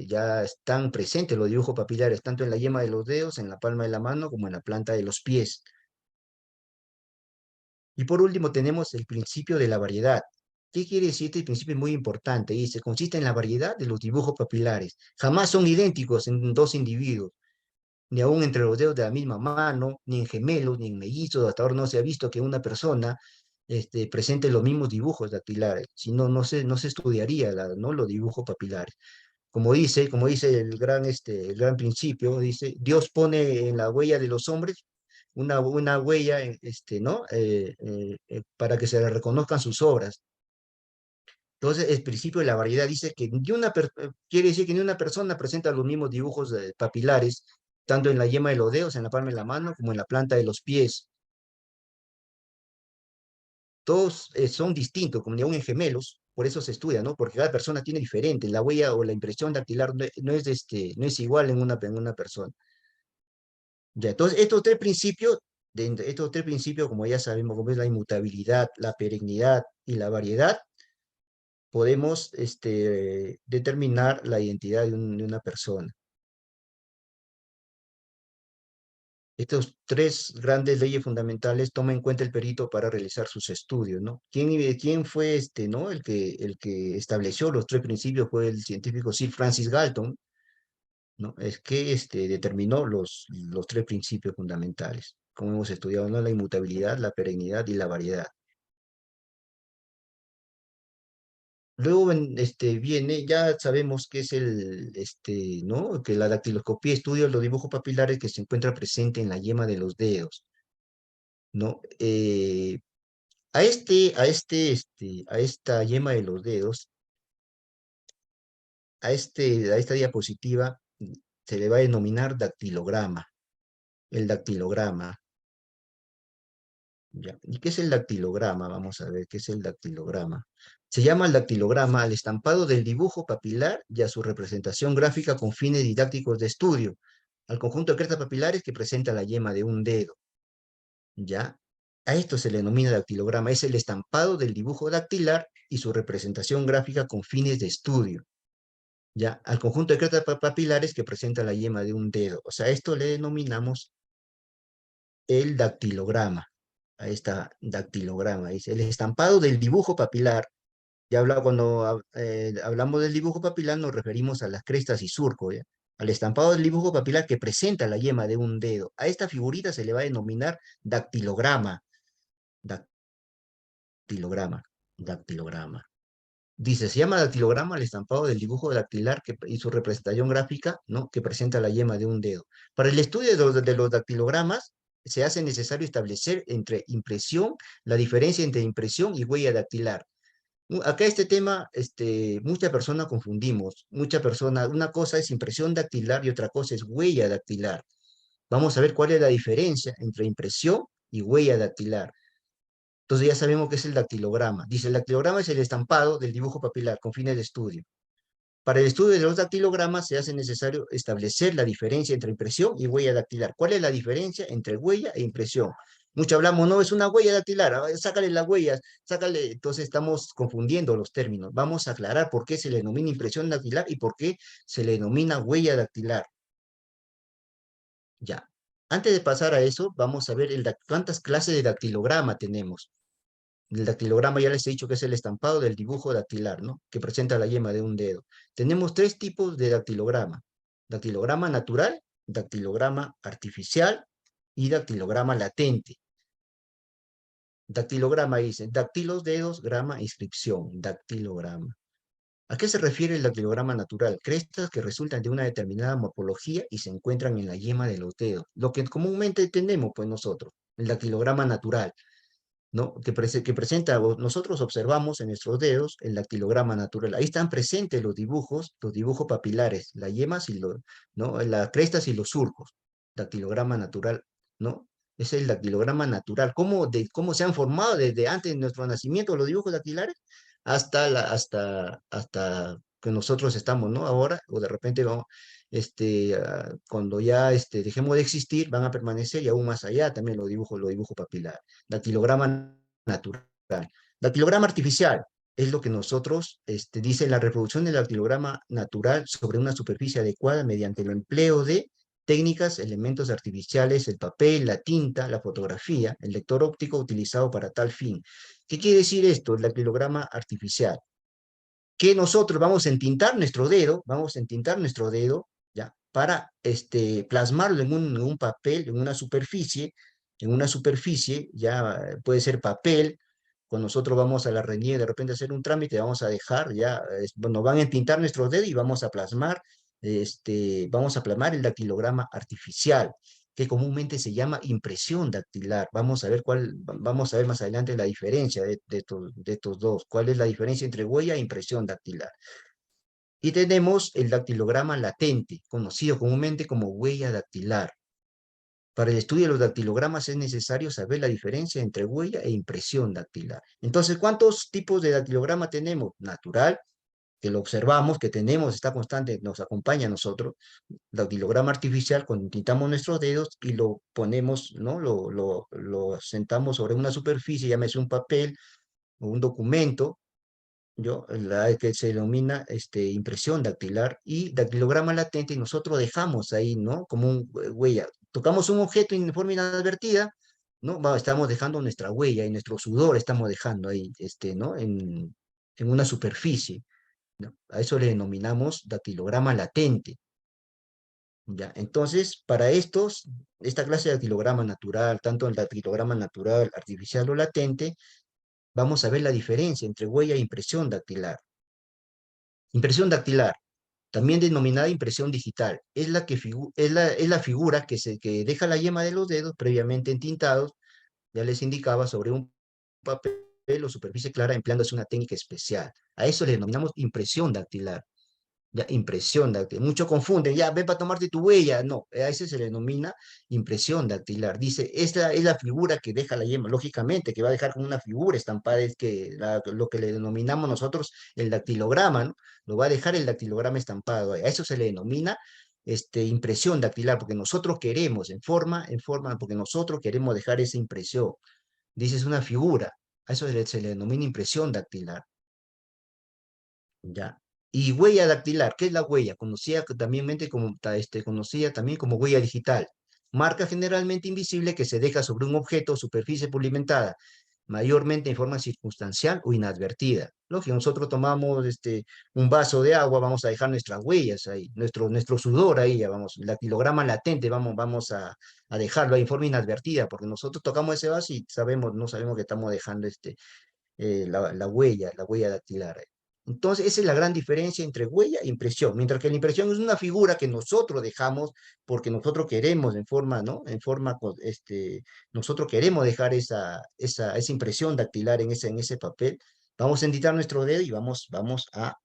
Ya están presentes los dibujos papilares, tanto en la yema de los dedos, en la palma de la mano, como en la planta de los pies. Y por último tenemos el principio de la variedad. ¿Qué quiere decir? Este principio es muy importante. Dice, consiste en la variedad de los dibujos papilares. Jamás son idénticos en dos individuos, ni aún entre los dedos de la misma mano, ni en gemelos, ni en mellizos. Hasta ahora no se ha visto que una persona presente los mismos dibujos dactilares, si no, no se estudiaría ¿no? los dibujos papilares. Como dice el gran principio, dice, Dios pone en la huella de los hombres una huella, ¿no? Para que se le reconozcan sus obras. Entonces, el principio de la variedad dice que quiere decir que ni una persona presenta los mismos dibujos papilares, tanto en la yema de los dedos, en la palma de la mano, como en la planta de los pies. Todos son distintos, como ni aún en gemelos, por eso se estudia, ¿no? Porque cada persona tiene diferente, la huella o la impresión dactilar no es igual en una persona. Ya, entonces, estos tres principios, como ya sabemos, como es la inmutabilidad, la perennidad y la variedad, podemos determinar la identidad de una persona. Estos tres grandes leyes fundamentales toma en cuenta el perito para realizar sus estudios, ¿no? ¿Quién fue ¿no? El que estableció los tres principios fue el científico Sir Francis Galton, ¿no? Es que determinó los tres principios fundamentales, como hemos estudiado, ¿no? La inmutabilidad, la perennidad y la variedad. Luego viene, ya sabemos que es ¿no? Que la dactiloscopía estudia los dibujos papilares que se encuentra presente en la yema de los dedos, ¿no? A esta yema de los dedos, a esta diapositiva, se le va a denominar dactilograma, el dactilograma, ¿ya? ¿Y qué es el dactilograma? Vamos a ver, ¿qué es el dactilograma? Se llama el dactilograma al estampado del dibujo papilar y a su representación gráfica con fines didácticos de estudio, al conjunto de crestas papilares que presenta la yema de un dedo, ¿ya? A esto se le denomina dactilograma, es el estampado del dibujo dactilar y su representación gráfica con fines de estudio, ¿ya? Al conjunto de crestas papilares que presenta la yema de un dedo. O sea, esto le denominamos el dactilograma. Ahí está, dactilograma. Dice, el estampado del dibujo papilar. Cuando hablamos del dibujo papilar nos referimos a las crestas y surcos, ¿ya? Al estampado del dibujo papilar que presenta la yema de un dedo. A esta figurita se le va a denominar dactilograma. Dactilograma. Dactilograma. Dice, se llama dactilograma al estampado del dibujo dactilar y su representación gráfica, ¿no? Que presenta la yema de un dedo. Para el estudio de los dactilogramas, se hace necesario establecer entre impresión, la diferencia entre impresión y huella dactilar. Acá este tema, muchas personas confundimos. Una cosa es impresión dactilar y otra cosa es huella dactilar. Vamos a ver cuál es la diferencia entre impresión y huella dactilar. Entonces ya sabemos qué es el dactilograma. Dice, el dactilograma es el estampado del dibujo papilar con fines de estudio. Para el estudio de los dactilogramas se hace necesario establecer la diferencia entre impresión y huella dactilar. ¿Cuál es la diferencia entre huella e impresión? Mucho hablamos, no, es una huella dactilar, sácale las huellas, sácale, entonces estamos confundiendo los términos. Vamos a aclarar por qué se le denomina impresión dactilar y por qué se le denomina huella dactilar. Ya. Antes de pasar a eso, vamos a ver cuántas clases de dactilograma tenemos. El dactilograma ya les he dicho que es el estampado del dibujo dactilar, ¿no? Que presenta la yema de un dedo. Tenemos tres tipos de dactilograma. Dactilograma natural, dactilograma artificial y dactilograma latente. Dactilograma dice, dactilos, dedos, grama, inscripción, dactilograma. ¿A qué se refiere el dactilograma natural? Crestas que resultan de una determinada morfología y se encuentran en la yema de los dedos. Lo que comúnmente tenemos, pues nosotros, el dactilograma natural. ¿No? Que presenta, nosotros observamos en nuestros dedos el dactilograma natural. Ahí están presentes los dibujos papilares, las yemas y ¿no? Las crestas y los surcos. Dactilograma natural, ¿no? Es el dactilograma natural. ¿Cómo se han formado desde antes de nuestro nacimiento los dibujos dactilares hasta que nosotros estamos, ¿no? Ahora, o de repente vamos, cuando ya dejemos de existir, van a permanecer y aún más allá también los dibujos papilares. Dactilograma natural. Dactilograma artificial es lo que nosotros, dice la reproducción del dactilograma natural sobre una superficie adecuada mediante el empleo de técnicas, elementos artificiales, el papel, la tinta, la fotografía, el lector óptico utilizado para tal fin. ¿Qué quiere decir esto? El dactilograma artificial. Que nosotros vamos a entintar nuestro dedo, ¿ya? Para plasmarlo en un papel, en una superficie, ya puede ser papel. Cuando nosotros vamos a la RENIEC de repente a hacer un trámite, vamos a dejar, ya, bueno, van a entintar nuestro dedo y vamos a plasmar el dactilograma artificial, que comúnmente se llama impresión dactilar. Vamos a ver más adelante la diferencia de estos dos. ¿Cuál es la diferencia entre huella e impresión dactilar? Y tenemos el dactilograma latente, conocido comúnmente como huella dactilar. Para el estudio de los dactilogramas es necesario saber la diferencia entre huella e impresión dactilar. Entonces, ¿cuántos tipos de dactilograma tenemos? Natural, que lo observamos, que tenemos, está constante, nos acompaña a nosotros. Dactilograma artificial, cuando quitamos nuestros dedos y lo ponemos, ¿no? Lo sentamos sobre una superficie, llámese un papel o un documento, la que se denomina impresión dactilar y dactilograma latente, y nosotros dejamos ahí, ¿no? Como un huella. tocamos un objeto en forma inadvertida, ¿no? Estamos dejando nuestra huella y nuestro sudor estamos dejando ahí, ¿no? En una superficie, ¿no? A eso le denominamos dactilograma latente, ¿ya? Entonces, para esta clase de dactilograma natural, tanto el dactilograma natural, artificial o latente, vamos a ver la diferencia entre huella e impresión dactilar. Impresión dactilar, también denominada impresión digital, es la figura que deja la yema de los dedos previamente entintados, ya les indicaba, sobre un papel o superficie clara empleándose una técnica especial. A eso le denominamos impresión dactilar. Ya, impresión dactilar. Muchos confunden, ya, ven para tomarte tu huella. No, a ese se le denomina impresión dactilar. Dice, esta es la figura que deja la yema. Lógicamente, que va a dejar como una figura estampada, es que lo que le denominamos nosotros el dactilograma, ¿no? Lo va a dejar el dactilograma estampado. A eso se le denomina impresión dactilar, porque nosotros queremos, porque nosotros queremos dejar esa impresión. Dice, es una figura. A eso se le denomina impresión dactilar. ¿Ya? Y huella dactilar, ¿qué es la huella? Conocida también como huella digital. Marca generalmente invisible que se deja sobre un objeto o superficie pulimentada, mayormente en forma circunstancial o inadvertida. Lógico, nosotros tomamos un vaso de agua, vamos a dejar nuestras huellas ahí, nuestro sudor ahí, ya vamos, el dactilograma latente, vamos a dejarlo ahí en forma inadvertida, porque nosotros tocamos ese vaso y no sabemos que estamos dejando la huella dactilar. Entonces, esa es la gran diferencia entre huella e impresión. Mientras que la impresión es una figura que nosotros dejamos porque nosotros queremos en forma, ¿no? Nosotros queremos dejar esa impresión dactilar en ese papel. Vamos a enditar nuestro dedo y vamos a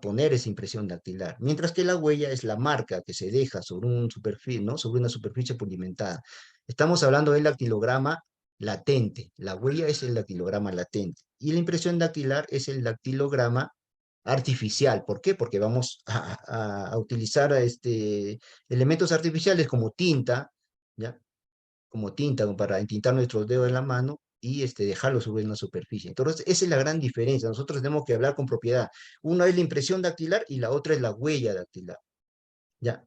poner esa impresión dactilar. Mientras que la huella es la marca que se deja sobre un superficie, ¿no? Sobre una superficie pulimentada. Estamos hablando del dactilograma latente. La huella es el dactilograma latente. Y la impresión dactilar es el dactilograma artificial. ¿Por qué? Porque vamos a utilizar elementos artificiales como tinta, ¿ya? Como tinta como para entintar nuestros dedos en la mano y dejarlo sobre una superficie. Entonces, esa es la gran diferencia. Nosotros tenemos que hablar con propiedad. Una es la impresión dactilar y la otra es la huella dactilar. Ya,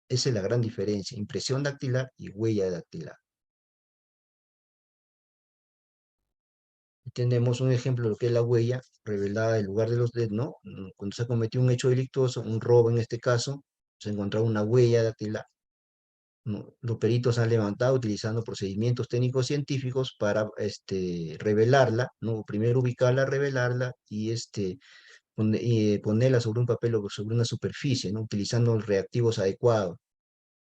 esa es la gran diferencia. Impresión dactilar y huella dactilar. Tenemos un ejemplo de lo que es la huella revelada en lugar de los dedos, ¿no? Cuando se cometió un hecho delictuoso, un robo en este caso, se encontró una huella dactilar. ¿No? Los peritos han levantado utilizando procedimientos técnicos científicos para revelarla, ¿no? Primero ubicarla, revelarla y ponerla sobre un papel o sobre una superficie, ¿no? Utilizando los reactivos adecuados.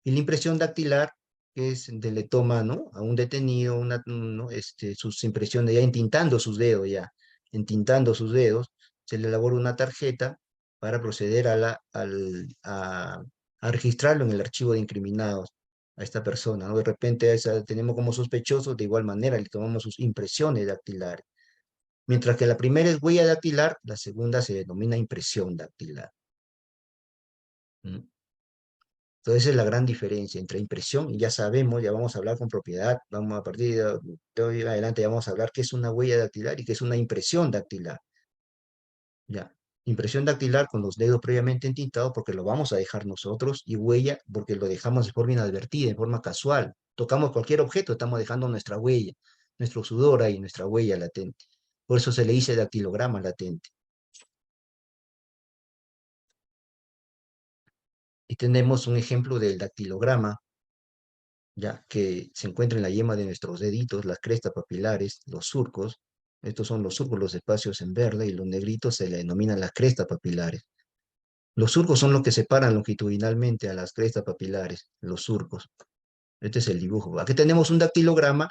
Y la impresión dactilar, que le toma, ¿no? A un detenido ¿no? Sus impresiones, ya entintando sus dedos, entintando sus dedos, se le elabora una tarjeta para proceder a registrarlo en el archivo de incriminados a esta persona, ¿no? De repente tenemos como sospechosos, de igual manera le tomamos sus impresiones dactilares. Mientras que la primera es huella dactilar, la segunda se denomina impresión dactilar. ¿Mm? Entonces, esa es la gran diferencia entre impresión, y ya sabemos, ya vamos a hablar con propiedad, vamos a partir de hoy en adelante ya vamos a hablar qué es una huella dactilar y qué es una impresión dactilar. Ya, impresión dactilar con los dedos previamente entintados porque lo vamos a dejar nosotros, y huella porque lo dejamos de forma inadvertida, de forma casual. Tocamos cualquier objeto, estamos dejando nuestra huella, nuestro sudor ahí, nuestra huella latente. Por eso se le dice dactilograma latente. Y tenemos un ejemplo del dactilograma, ya que se encuentra en la yema de nuestros deditos, las crestas papilares, los surcos. Estos son los surcos, los espacios en verde, y los negritos se le denominan las crestas papilares. Los surcos son los que separan longitudinalmente a las crestas papilares, los surcos. Este es el dibujo. Aquí tenemos un dactilograma.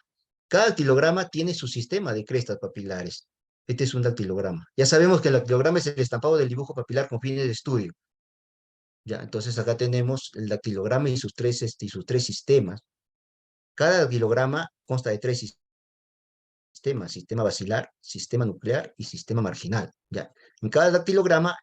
Cada dactilograma tiene su sistema de crestas papilares. Este es un dactilograma. Ya sabemos que el dactilograma es el estampado del dibujo papilar con fines de estudio. Ya, entonces acá tenemos el dactilograma y sus tres sistemas. Cada dactilograma consta de tres sistemas: sistema basilar, sistema nuclear y sistema marginal. ¿Ya? En cada dactilograma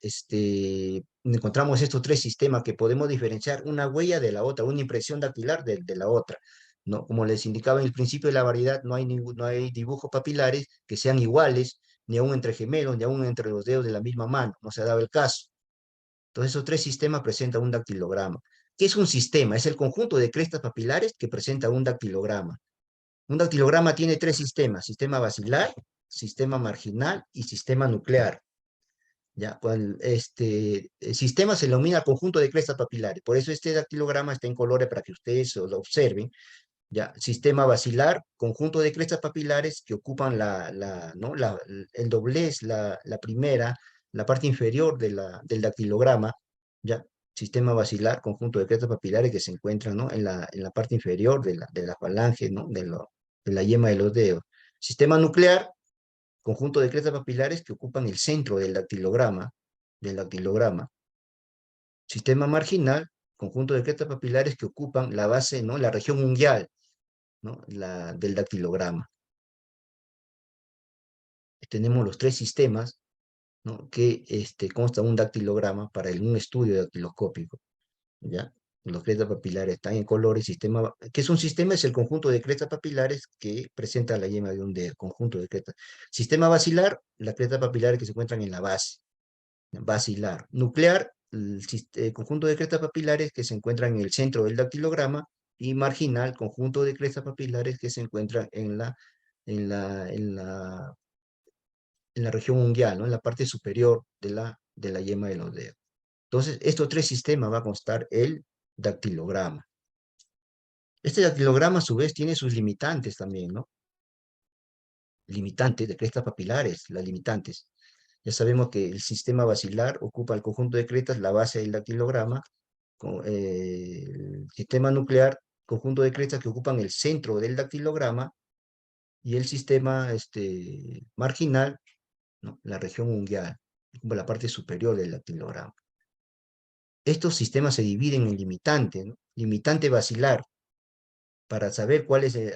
encontramos estos tres sistemas que podemos diferenciar una huella de la otra, una impresión dactilar de la otra. ¿No? Como les indicaba en el principio de la variedad, no hay dibujos papilares que sean iguales, ni aún entre gemelos, ni aún entre los dedos de la misma mano. No se ha dado el caso. Entonces, esos tres sistemas presentan un dactilograma. ¿Qué es un sistema? Es el conjunto de crestas papilares que presenta un dactilograma. Un dactilograma tiene tres sistemas: sistema basilar, sistema marginal y sistema nuclear. ¿Ya? El sistema se denomina conjunto de crestas papilares. Por eso este dactilograma está en colores para que ustedes lo observen. ¿Ya? Sistema basilar, conjunto de crestas papilares que ocupan ¿no? el doblez, la primera, la parte inferior del dactilograma. ¿Ya? Sistema basilar, conjunto de crestas papilares que se encuentran, ¿no? en la parte inferior de la falange, ¿no? de la yema de los dedos. Sistema nuclear, conjunto de crestas papilares que ocupan el centro del dactilograma. Sistema marginal, conjunto de crestas papilares que ocupan la base, ¿no? La región unguial, ¿no? Del dactilograma. Tenemos los tres sistemas, ¿no? Que consta un dactilograma para un estudio dactiloscópico, ¿ya? Los crestas papilares están en colores. ¿Qué es un sistema? Es el conjunto de crestas papilares que presenta la yema de un dedo, conjunto de crestas. Sistema basilar, las crestas papilares que se encuentran en la base, basilar. Nuclear, conjunto de crestas papilares que se encuentran en el centro del dactilograma. Y marginal, conjunto de crestas papilares que se encuentran en la, en la, en la región unguial, ¿no? En la parte superior de la yema de los dedos. Entonces, estos tres sistemas va a constar el dactilograma. Este dactilograma, a su vez, tiene sus limitantes también, ¿no? Limitantes de crestas papilares, las limitantes. Ya sabemos que el sistema basilar ocupa el conjunto de crestas, la base del dactilograma. El sistema nuclear, conjunto de crestas que ocupan el centro del dactilograma. Y el sistema marginal, ¿no? La región unguial, como la parte superior del dactilograma. Estos sistemas se dividen en limitante, ¿no? Limitante basilar, para saber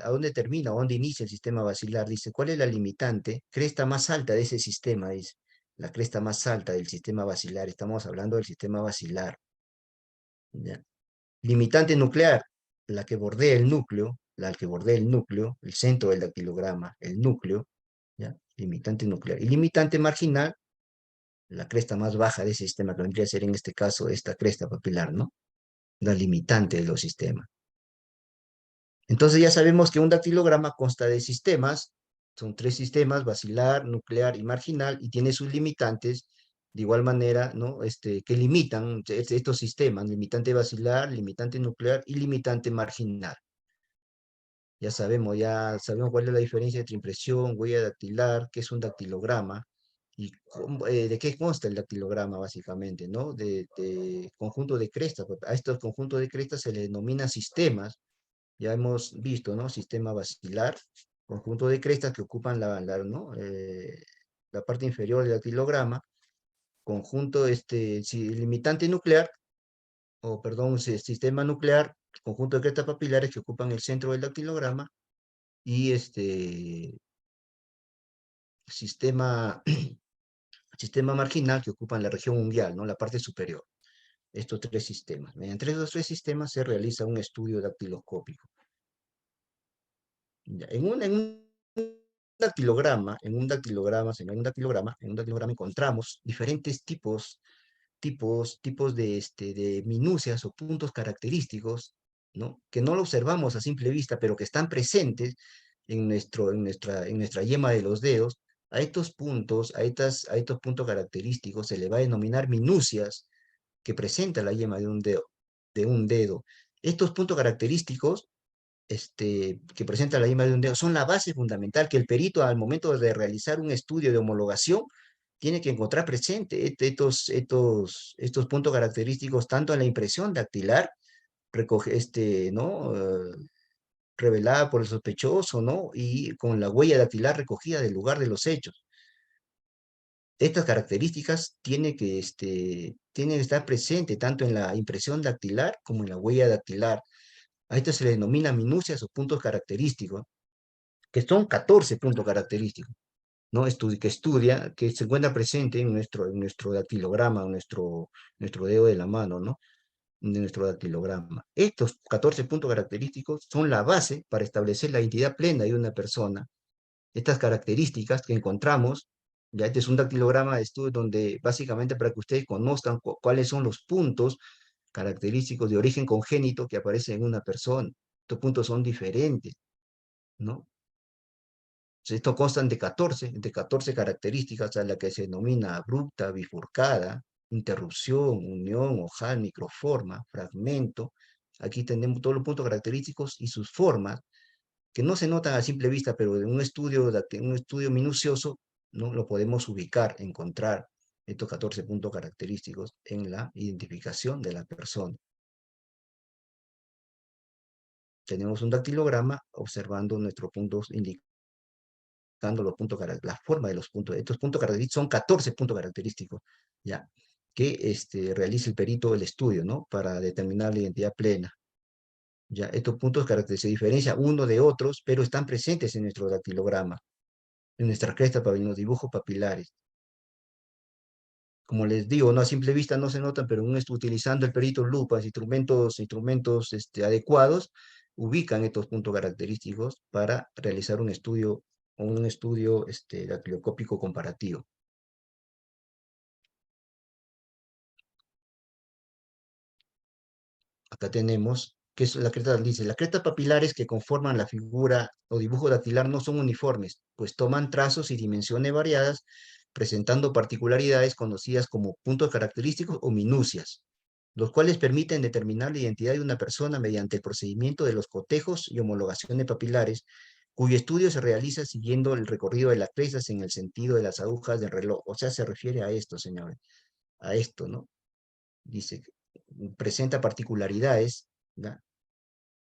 a dónde termina, a dónde inicia el sistema basilar. Dice, ¿cuál es la limitante? Cresta más alta de ese sistema, dice. La cresta más alta del sistema basilar. Estamos hablando del sistema basilar. ¿Ya? Limitante nuclear, la que bordea el núcleo, el centro del dactilograma, el núcleo. ¿Ya? Limitante nuclear. Y limitante marginal, la cresta más baja de ese sistema, que vendría a ser en este caso esta cresta papilar, ¿no? La limitante de los sistemas. Entonces ya sabemos que un dactilograma consta de sistemas, son tres sistemas: basilar, nuclear y marginal, y tiene sus limitantes de igual manera, ¿no? Que limitan estos sistemas: limitante basilar, limitante nuclear y limitante marginal. Ya sabemos cuál es la diferencia entre impresión, huella dactilar, qué es un dactilograma y de qué consta el dactilograma básicamente, ¿no? De conjunto de crestas. A estos conjuntos de crestas se les denomina sistemas. Ya hemos visto, ¿no? Sistema basilar, conjunto de crestas que ocupan ¿no? La parte inferior del dactilograma. Conjunto, limitante nuclear, o perdón, sistema nuclear, conjunto de crestas papilares que ocupan el centro del dactilograma. Y sistema, sistema marginal que ocupan la región unguial, ¿no? La parte superior. Estos tres sistemas. Mediante estos tres sistemas se realiza un estudio dactiloscópico. Ya, en un dactilograma encontramos diferentes tipos de minucias o puntos característicos, ¿no? Que no lo observamos a simple vista, pero que están presentes en nuestra yema de los dedos. A estos puntos característicos se le va a denominar minucias que presenta la yema de un dedo. Estos puntos característicos que presenta la yema de un dedo son la base fundamental que el perito, al momento de realizar un estudio de homologación, tiene que encontrar presente estos puntos característicos tanto en la impresión dactilar, ¿no? Revelada por el sospechoso, ¿no? Y con la huella dactilar recogida del lugar de los hechos. Estas características tienen que estar presentes tanto en la impresión dactilar como en la huella dactilar. A esto se le denomina minucias o puntos característicos, que son 14 puntos característicos, ¿no? Que se encuentra presente en nuestro dactilograma, nuestro dedo de la mano, ¿no? De nuestro dactilograma. Estos 14 puntos característicos son la base para establecer la identidad plena de una persona. Estas características que encontramos, ya este es un dactilograma de estudio donde básicamente para que ustedes conozcan cuáles son los puntos característicos de origen congénito que aparecen en una persona. Estos puntos son diferentes, ¿no? Estos constan de 14 características a la que se denomina abrupta, bifurcada, interrupción, unión, ojal, microforma, fragmento. Aquí tenemos todos los puntos característicos y sus formas, que no se notan a simple vista, pero en un estudio minucioso, ¿no? Lo podemos ubicar, encontrar estos 14 puntos característicos en la identificación de la persona. Tenemos un dactilograma observando nuestros puntos, indicando los puntos, la forma de los puntos. Estos puntos característicos son 14 puntos característicos, ¿ya? Que realiza el perito el estudio, ¿no? Para determinar la identidad plena. Ya, estos puntos característicos se diferencian uno de otros, pero están presentes en nuestro dactilograma, en nuestra cresta, en los dibujos papilares. Como les digo, no a simple vista no se notan, pero utilizando el perito lupas, instrumentos adecuados, ubican estos puntos característicos para realizar un estudio dactiloscópico comparativo. Acá tenemos, que es la cresta, dice, las crestas papilares que conforman la figura o dibujo dactilar no son uniformes, pues toman trazos y dimensiones variadas, presentando particularidades conocidas como puntos característicos o minucias, los cuales permiten determinar la identidad de una persona mediante el procedimiento de los cotejos y homologaciones papilares, cuyo estudio se realiza siguiendo el recorrido de las crestas en el sentido de las agujas del reloj. O sea, se refiere a esto, señores, a esto, ¿no? Dice, presenta particularidades, ¿ya?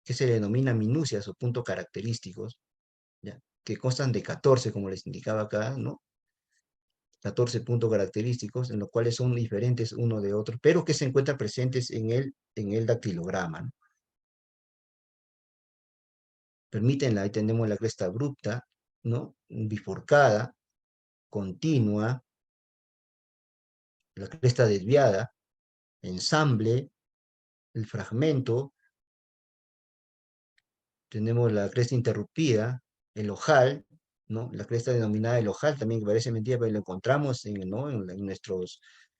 Que se denominan minucias o puntos característicos, ¿ya? Que constan de 14, como les indicaba acá, ¿no? 14 puntos característicos, en los cuales son diferentes uno de otro, pero que se encuentran presentes en el dactilograma, ¿no? Permiten, ahí tenemos la cresta abrupta, ¿no? Bifurcada, continua, la cresta desviada, ensamble, el fragmento, tenemos la cresta interrumpida, el ojal, ¿no? La cresta denominada el ojal, también que parece mentira, pero lo encontramos ¿no? En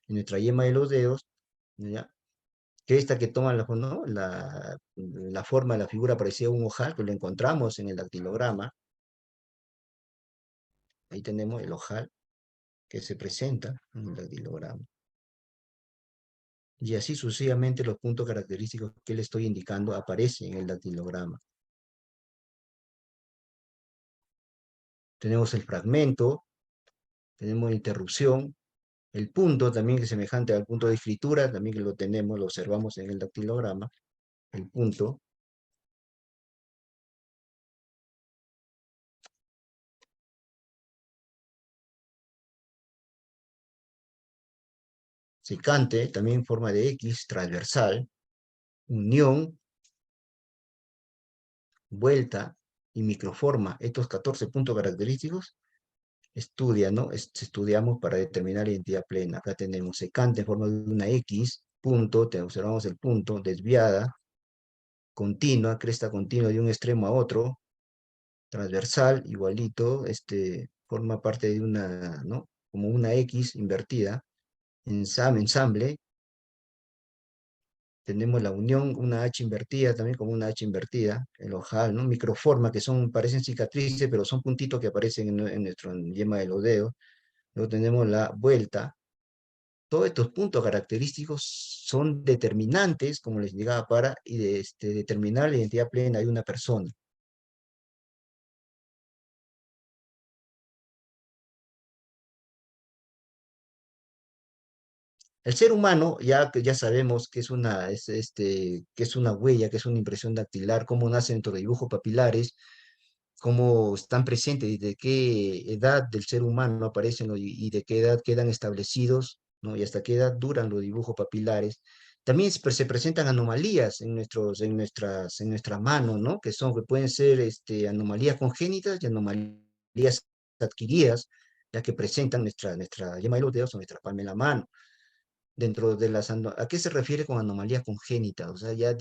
nuestra yema de los dedos, ¿ya? Cresta que toma ¿no? la forma, la figura parecida a un ojal, que lo encontramos en el dactilograma. Ahí tenemos el ojal que se presenta en el dactilograma. Y así sucesivamente los puntos característicos que le estoy indicando aparecen en el dactilograma. Tenemos el fragmento, tenemos interrupción, el punto también que es semejante al punto de escritura, también que lo tenemos, lo observamos en el dactilograma, el punto. Secante, también en forma de X, transversal, unión, vuelta y microforma. Estos 14 puntos característicos ¿no? Estudiamos para determinar la identidad plena. Acá tenemos secante en forma de una X, punto, observamos el punto, desviada, continua, cresta continua de un extremo a otro, transversal, igualito, forma parte de una, ¿no? Como una X invertida, ensamble, tenemos la unión, una H invertida, también como una H invertida, el ojal, ¿no? Microforma, que parecen cicatrices, pero son puntitos que aparecen en nuestro yema de los dedos. Luego tenemos la vuelta. Todos estos puntos característicos son determinantes, como les indicaba, para determinar la identidad plena de una persona. El ser humano, ya sabemos que que es una huella, que es una impresión dactilar, cómo nacen nuestros dibujos papilares, cómo están presentes, y de qué edad del ser humano aparecen y de qué edad quedan establecidos, ¿no? Y hasta qué edad duran los dibujos papilares. También se presentan anomalías en nuestra mano, ¿no? Que pueden ser anomalías congénitas y anomalías adquiridas, ya que presentan nuestra yema de los dedos o nuestra palma de la mano. Dentro de ¿a qué se refiere con anomalía congénita? O sea, ya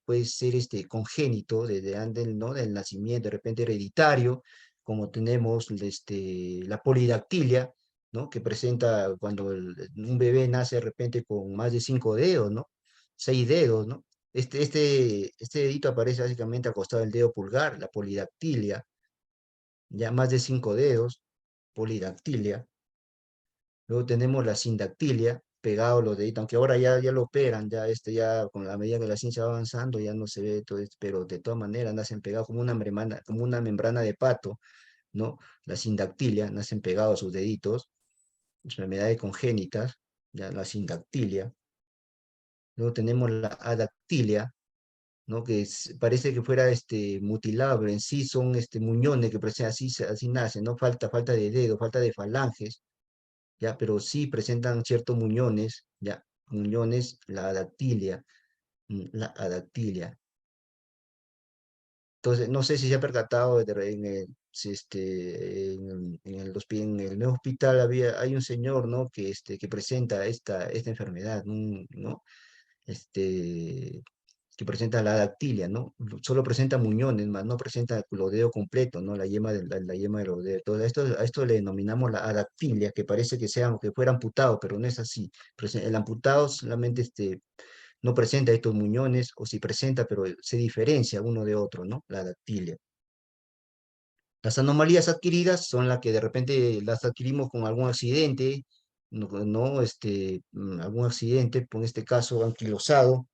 puede ser congénito desde antes, ¿no? Del nacimiento, de repente hereditario, como tenemos la polidactilia, ¿no? Que presenta cuando un bebé nace de repente con más de 5 dedos, ¿no? 6 dedos, ¿no? Este dedito aparece básicamente al costado del dedo pulgar, la polidactilia, ya más de 5 dedos, polidactilia. Luego tenemos la sindactilia, pegado los deditos, aunque ahora ya lo operan, ya con la medida que la ciencia va avanzando, ya no se ve todo esto, pero de todas maneras nacen pegados como una membrana de pato, ¿no? La sindactilia, nacen pegados sus deditos, enfermedades congénitas, ya la sindactilia. Luego tenemos la adactilia, ¿no? Parece que fuera mutilado, pero en sí son muñones que parecen así nacen, ¿no? Falta de dedo, falta de falanges, ¿ya? Pero sí presentan ciertos muñones, ¿ya? Muñones, la adactilia. Entonces, no sé si se ha percatado en el, si en el nuevo hospital hay un señor, ¿no? Que presenta esta enfermedad, ¿no? Este, que presenta la dactilia, ¿no? Solo presenta muñones, más no presenta los dedos completos, ¿no? La yema de los dedos. Todo a esto le denominamos la adactilia, que parece que fuera amputado, pero no es así. El amputado solamente no presenta estos muñones, o si presenta, pero se diferencia uno de otro, ¿no? La dactilia. Las anomalías adquiridas son las que de repente las adquirimos con algún accidente, algún accidente, por este caso anquilosado,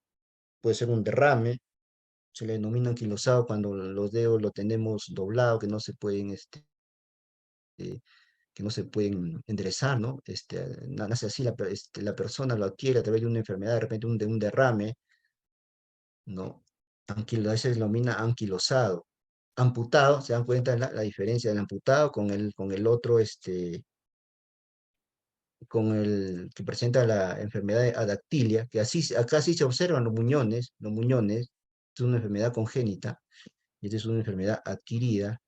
puede ser un derrame, se le denomina anquilosado cuando los dedos lo tenemos doblado, eh, que no se pueden enderezar, ¿no? Nace así, la persona lo adquiere a través de una enfermedad, de repente de un derrame, ¿no? A se denomina anquilosado. Amputado, ¿se dan cuenta la diferencia del amputado con el otro, con el que presenta la enfermedad de adactilia, que acá sí se observan los muñones, es una enfermedad congénita, y esta es una enfermedad adquirida,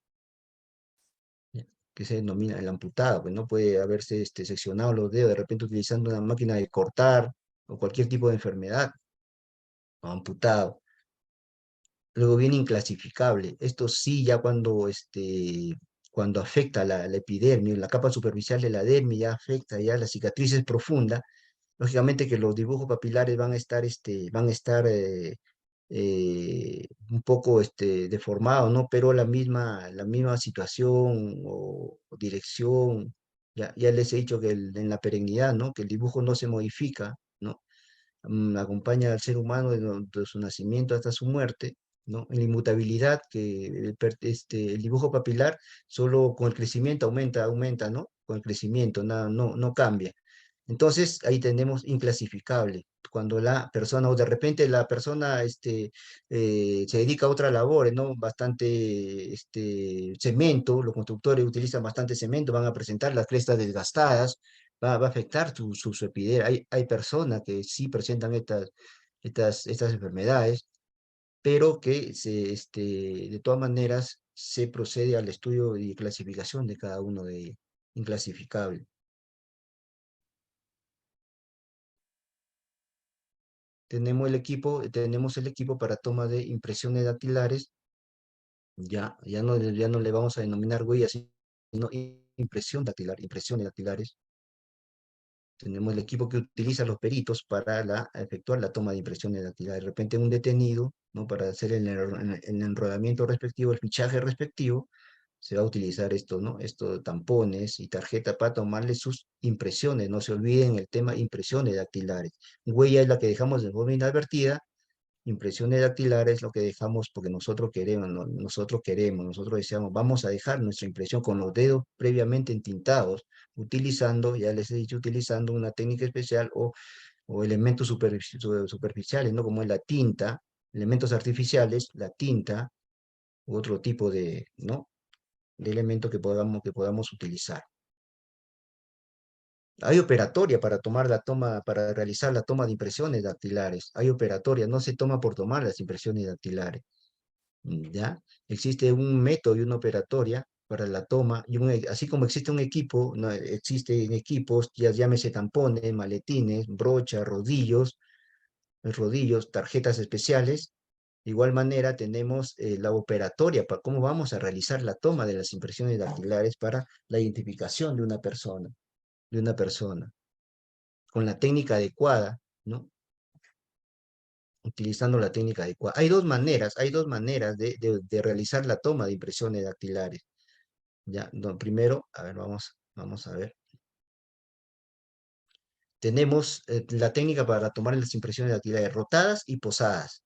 ¿ya? Que se denomina el amputado, pues no puede haberse seccionado los dedos de repente utilizando una máquina de cortar o cualquier tipo de enfermedad, o amputado. Luego viene inclasificable. Esto sí, ya cuando afecta la epidermis, la capa superficial de la dermis, ya afecta, ya la cicatriz es profunda. Lógicamente que los dibujos papilares van a estar un poco deformados, ¿no? Pero la misma situación o dirección, ya les he dicho que en la perennidad, ¿no? Que el dibujo no se modifica, ¿no? Acompaña al ser humano de su nacimiento hasta su muerte, ¿no? En la inmutabilidad, que el dibujo papilar solo con el crecimiento aumenta, ¿no? Con el crecimiento, no cambia. Entonces, ahí tenemos inclasificable. Cuando la persona, o de repente la persona se dedica a otras labores, ¿no? Bastante cemento, los constructores utilizan bastante cemento, van a presentar las crestas desgastadas, va a afectar su epidermis. Hay personas que sí presentan estas enfermedades, pero que de todas maneras se procede al estudio y clasificación de cada uno de ellos, inclasificable. Tenemos el equipo para toma de impresiones dactilares, ya no le vamos a denominar huellas, sino impresión dactilar, impresiones dactilares. Tenemos el equipo que utiliza los peritos para efectuar la toma de impresiones dactilares. De repente un detenido, ¿no? Para hacer el enrolamiento respectivo, el fichaje respectivo, se va a utilizar esto, ¿no? Estos tampones y tarjeta para tomarle sus impresiones. No se olviden el tema impresiones dactilares. Huella es la que dejamos de forma inadvertida. Impresiones dactilares es lo que dejamos porque nosotros queremos, nosotros deseamos, vamos a dejar nuestra impresión con los dedos previamente entintados, utilizando, ya les he dicho, utilizando una técnica especial o elementos superficiales, ¿no? Como es la tinta, elementos artificiales, la tinta, u otro tipo ¿no? De elemento que podamos utilizar. Hay operatoria para realizar la toma de impresiones dactilares. Hay operatoria, no se toma por tomar las impresiones dactilares. ¿Ya? Existe un método y una operatoria para la toma, así como existe un equipo, ¿no? Existen equipos, ya llámese tampones, maletines, brochas, rodillos, tarjetas especiales. De igual manera tenemos la operatoria para cómo vamos a realizar la toma de las impresiones dactilares para la identificación de una persona, con la técnica adecuada, ¿no? utilizando la técnica adecuada. Hay dos maneras de realizar la toma de impresiones dactilares. Ya, primero, a ver, vamos a ver. Tenemos la técnica para tomar las impresiones dactilares rotadas y posadas.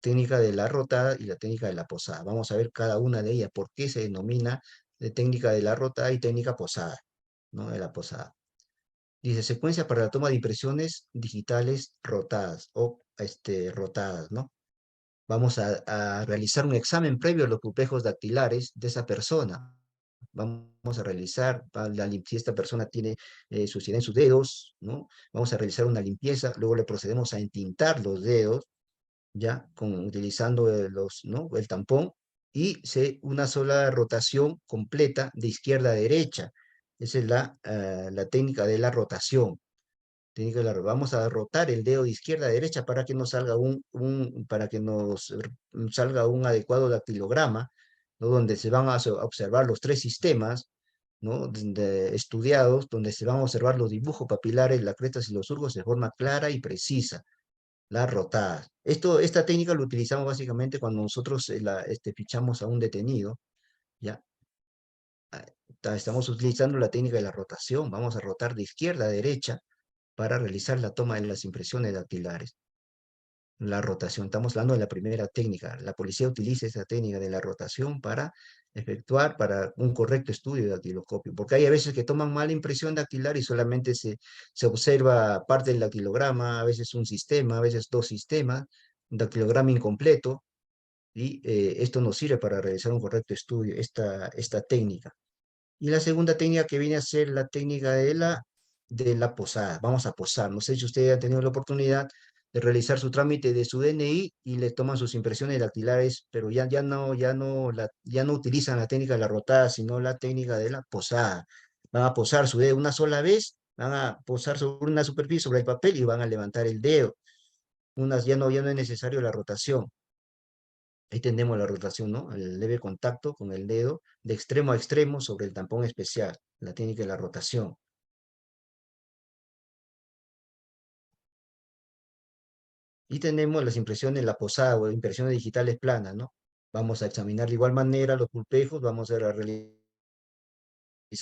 Técnica de la rotada y la técnica de la posada. Vamos a ver cada una de ellas, por qué se denomina de técnica de la rotada y técnica posada, ¿no? De la posada. Dice, secuencia para la toma de impresiones digitales rotadas o rotadas, ¿no? Vamos a realizar un examen previo a los pupejos dactilares de esa persona. Vamos a realizar, si esta persona tiene suciedad en sus dedos, ¿no? Vamos a realizar una limpieza, luego le procedemos a entintar los dedos, ya, utilizando ¿no? el tampón, y una sola rotación completa de izquierda a derecha. Esa es la técnica de la rotación. Vamos a rotar el dedo de izquierda a derecha para que nos salga para que nos salga un adecuado dactilograma, ¿no? Donde se van a observar los tres sistemas, ¿no? Estudiados, donde se van a observar los dibujos papilares, las crestas y los surcos de forma clara y precisa, las rotadas. Esta técnica lo utilizamos básicamente cuando nosotros fichamos a un detenido, ¿ya? Ah, Estamos utilizando la técnica de la rotación, vamos a rotar de izquierda a derecha para realizar la toma de las impresiones dactilares. La rotación, estamos hablando de la primera técnica. La policía utiliza esa técnica de la rotación para efectuar para un correcto estudio de dactiloscopio, porque hay a veces que toman mala impresión dactilar y solamente se observa parte del dactilograma, a veces un sistema, a veces dos sistemas, un dactilograma incompleto, y esto nos sirve para realizar un correcto estudio, esta técnica. Y la segunda técnica que viene a ser la técnica de la posada. Vamos a posar. No sé si usted ha tenido la oportunidad de realizar su trámite de su DNI y le toman sus impresiones dactilares, pero ya no utilizan la técnica de la rotada, sino la técnica de la posada. Van a posar su dedo una sola vez, van a posar sobre una superficie, sobre el papel y van a levantar el dedo. Ya no es necesario la rotación. Ahí tenemos la rotación, ¿no? El leve contacto con el dedo de extremo a extremo sobre el tampón especial, la técnica de la rotación. Y tenemos las impresiones, la posada o impresiones digitales planas, ¿no? Vamos a examinar de igual manera los pulpejos, vamos a realizar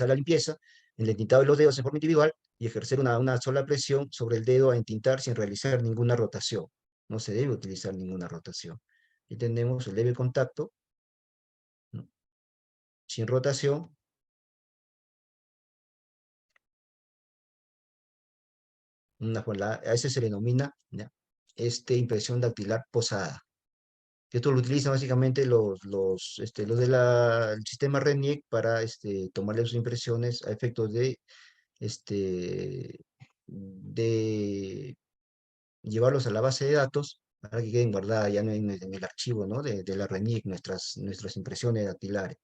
la limpieza, el entintado de los dedos en forma individual y ejercer una sola presión sobre el dedo a entintar sin realizar ninguna rotación. No se debe utilizar ninguna rotación. Y tenemos el leve contacto, ¿no? Sin rotación. A ese se le denomina, ¿ya? Impresión dactilar posada. Esto lo utilizan básicamente los del sistema RENIEC para tomarle sus impresiones a efectos de llevarlos a la base de datos para que queden guardadas ya en el archivo, ¿no? de la RENIEC, nuestras impresiones dactilares.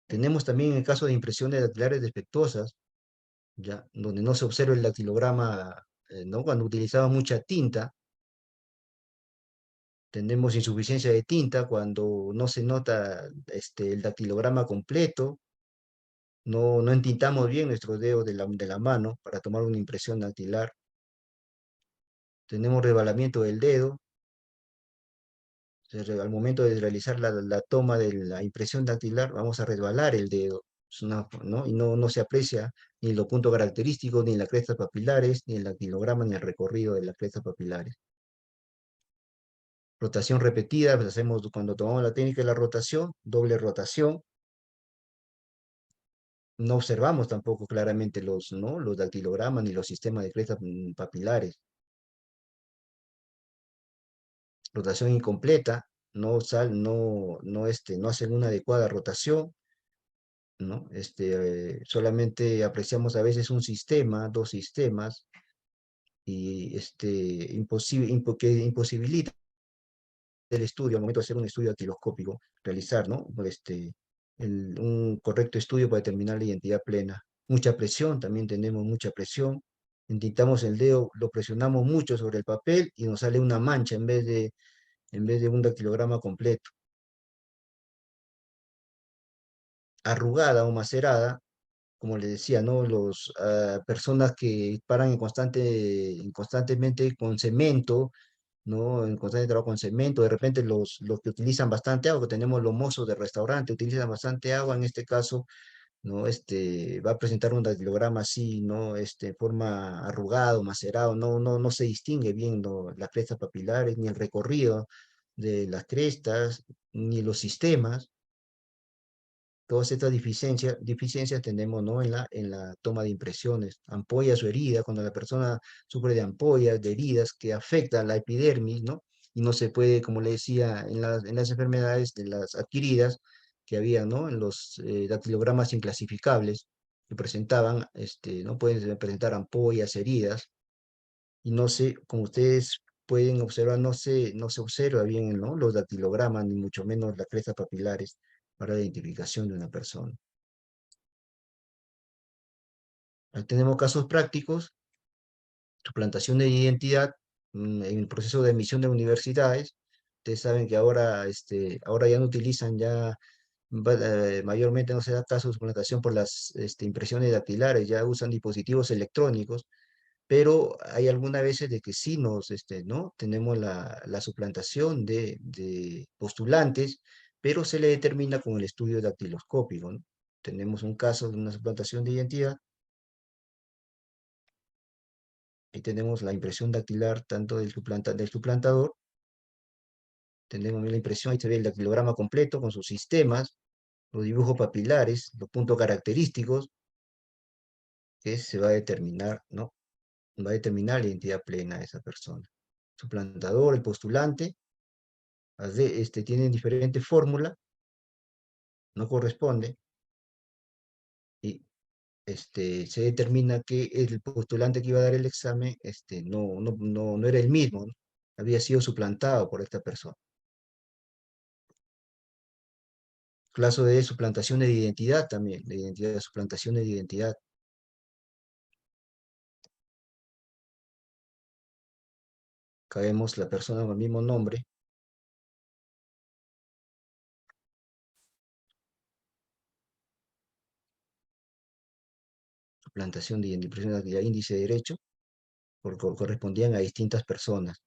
Tenemos también el caso de impresiones dactilares defectuosas, ya, donde no se observa el dactilograma, ¿no? Cuando utilizaba mucha tinta, tenemos insuficiencia de tinta cuando no se nota el dactilograma completo, no entintamos bien nuestros dedos de la mano para tomar una impresión dactilar, tenemos rebalamiento del dedo, al momento de realizar la toma de la impresión dactilar vamos a resbalar el dedo, ¿no? Y no se aprecia ni los puntos característicos, ni las crestas papilares, ni el dactilograma, ni el recorrido de las crestas papilares. Rotación repetida, pues cuando tomamos la técnica de la rotación, doble rotación, no observamos tampoco claramente ¿no? los dactilogramas ni los sistemas de crestas papilares. Rotación incompleta, no hacen una adecuada rotación, ¿no? Solamente apreciamos a veces un sistema, dos sistemas, y que imposibilita el estudio, al momento de hacer un estudio dactiloscópico, realizar, ¿no? Un correcto estudio para determinar la identidad plena. Mucha presión, también tenemos mucha presión. Intentamos el dedo, lo presionamos mucho sobre el papel y nos sale una mancha en vez de un dactilograma completo. Arrugada o macerada, como le decía, ¿no? Los personas que paran constantemente con cemento, ¿no? En constante trabajo con cemento, de repente los que utilizan bastante agua, que tenemos los mozos de restaurante, utilizan bastante agua, en este caso, ¿no? Va a presentar un dactilograma así, ¿no? En forma arrugado, macerado, no se distingue bien, ¿no? Las crestas papilares, ni el recorrido de las crestas, ni los sistemas. Todas estas deficiencias tenemos, ¿no? En la toma de impresiones, ampollas o heridas, cuando la persona sufre de ampollas, de heridas que afectan la epidermis, ¿no? Y no se puede, como le decía, en las enfermedades de las adquiridas que había, ¿no? En los dactilogramas inclasificables que presentaban, ¿no? Pueden presentar ampollas, heridas, y no sé, como ustedes pueden observar, no se observa bien, ¿no? Los dactilogramas, ni mucho menos las crestas papilares para la identificación de una persona. Ahí tenemos casos prácticos, suplantación de identidad en el proceso de admisión de universidades. Ustedes saben que ahora ya no utilizan mayormente no se da caso de suplantación por las impresiones dactilares, ya usan dispositivos electrónicos, pero hay algunas veces de que sí ¿no? Tenemos la suplantación de postulantes, pero se le determina con el estudio dactiloscópico, ¿no? Tenemos un caso de una suplantación de identidad. Ahí tenemos la impresión dactilar tanto del suplantador. Tenemos la impresión, ahí se ve el dactilograma completo con sus sistemas, los dibujos papilares, los puntos característicos, que se va a determinar, ¿no? Va a determinar la identidad plena de esa persona. Suplantador, el postulante, tienen diferentes fórmulas, no corresponde, y se determina que el postulante que iba a dar el examen no era el mismo, ¿no? Había sido suplantado por esta persona. Caso de suplantación de identidad también, de identidad, suplantación de identidad. Acá vemos la persona con el mismo nombre, suplantación de identidad, índice de derecho, correspondían a distintas personas,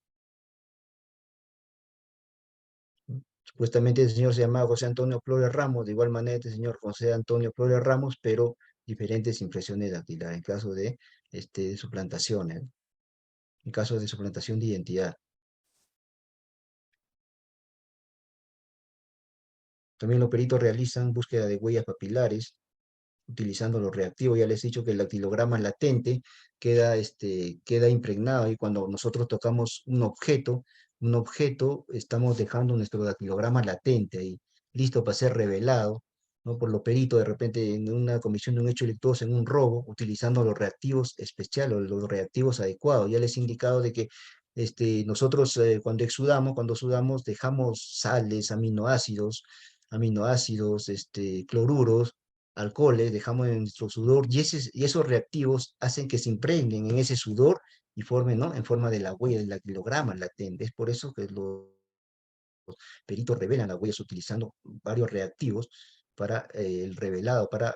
¿no? Supuestamente el señor se llamaba José Antonio Flores Ramos, de igual manera este señor José Antonio Flores Ramos, pero diferentes impresiones dactilares, en caso de suplantaciones, ¿no? En caso de suplantación de identidad. También los peritos realizan búsqueda de huellas papilares, utilizando los reactivos. Ya les he dicho que el dactilograma latente queda impregnado y cuando nosotros tocamos un objeto, estamos dejando nuestro dactilograma latente ahí, listo para ser revelado, ¿no? Por los peritos, de repente, en una comisión de un hecho delictuoso, en un robo, utilizando los reactivos especiales, o los reactivos adecuados. Ya les he indicado de que nosotros cuando sudamos, dejamos sales, aminoácidos, cloruros, alcoholes, dejamos en nuestro sudor y esos reactivos hacen que se impregnen en ese sudor y formen, ¿no? En forma de la huella del dactilograma latente. Es por eso que los peritos revelan las huellas utilizando varios reactivos para el revelado, para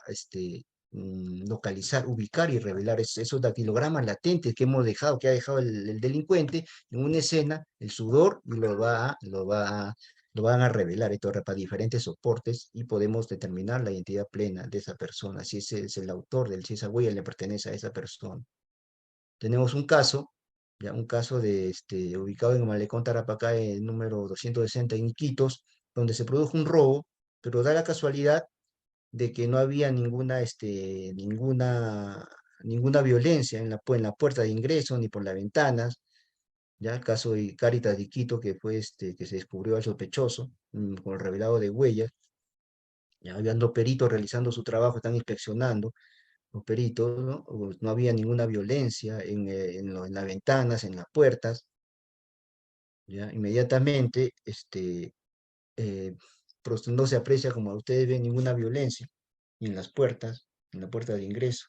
localizar, ubicar y revelar esos dactilogramas latentes que ha dejado el delincuente en una escena, el sudor, y lo van a revelar esto para diferentes soportes y podemos determinar la identidad plena de esa persona, si ese es el autor, si esa huella le pertenece a esa persona. Tenemos un caso ubicado en el Malecón Tarapacá, número 260 en Iquitos, donde se produjo un robo, pero da la casualidad de que no había ninguna violencia en la puerta de ingreso ni por las ventanas. Ya el caso de Cáritas de Iquito, que se descubrió al sospechoso con el revelado de huellas. Ya habían dos peritos realizando su trabajo, están inspeccionando los peritos, ¿no? No había ninguna violencia en las ventanas, en las puertas. ¿Ya? Inmediatamente, eh, no se aprecia, como ustedes ven, ninguna violencia ni en las puertas, en la puerta de ingreso.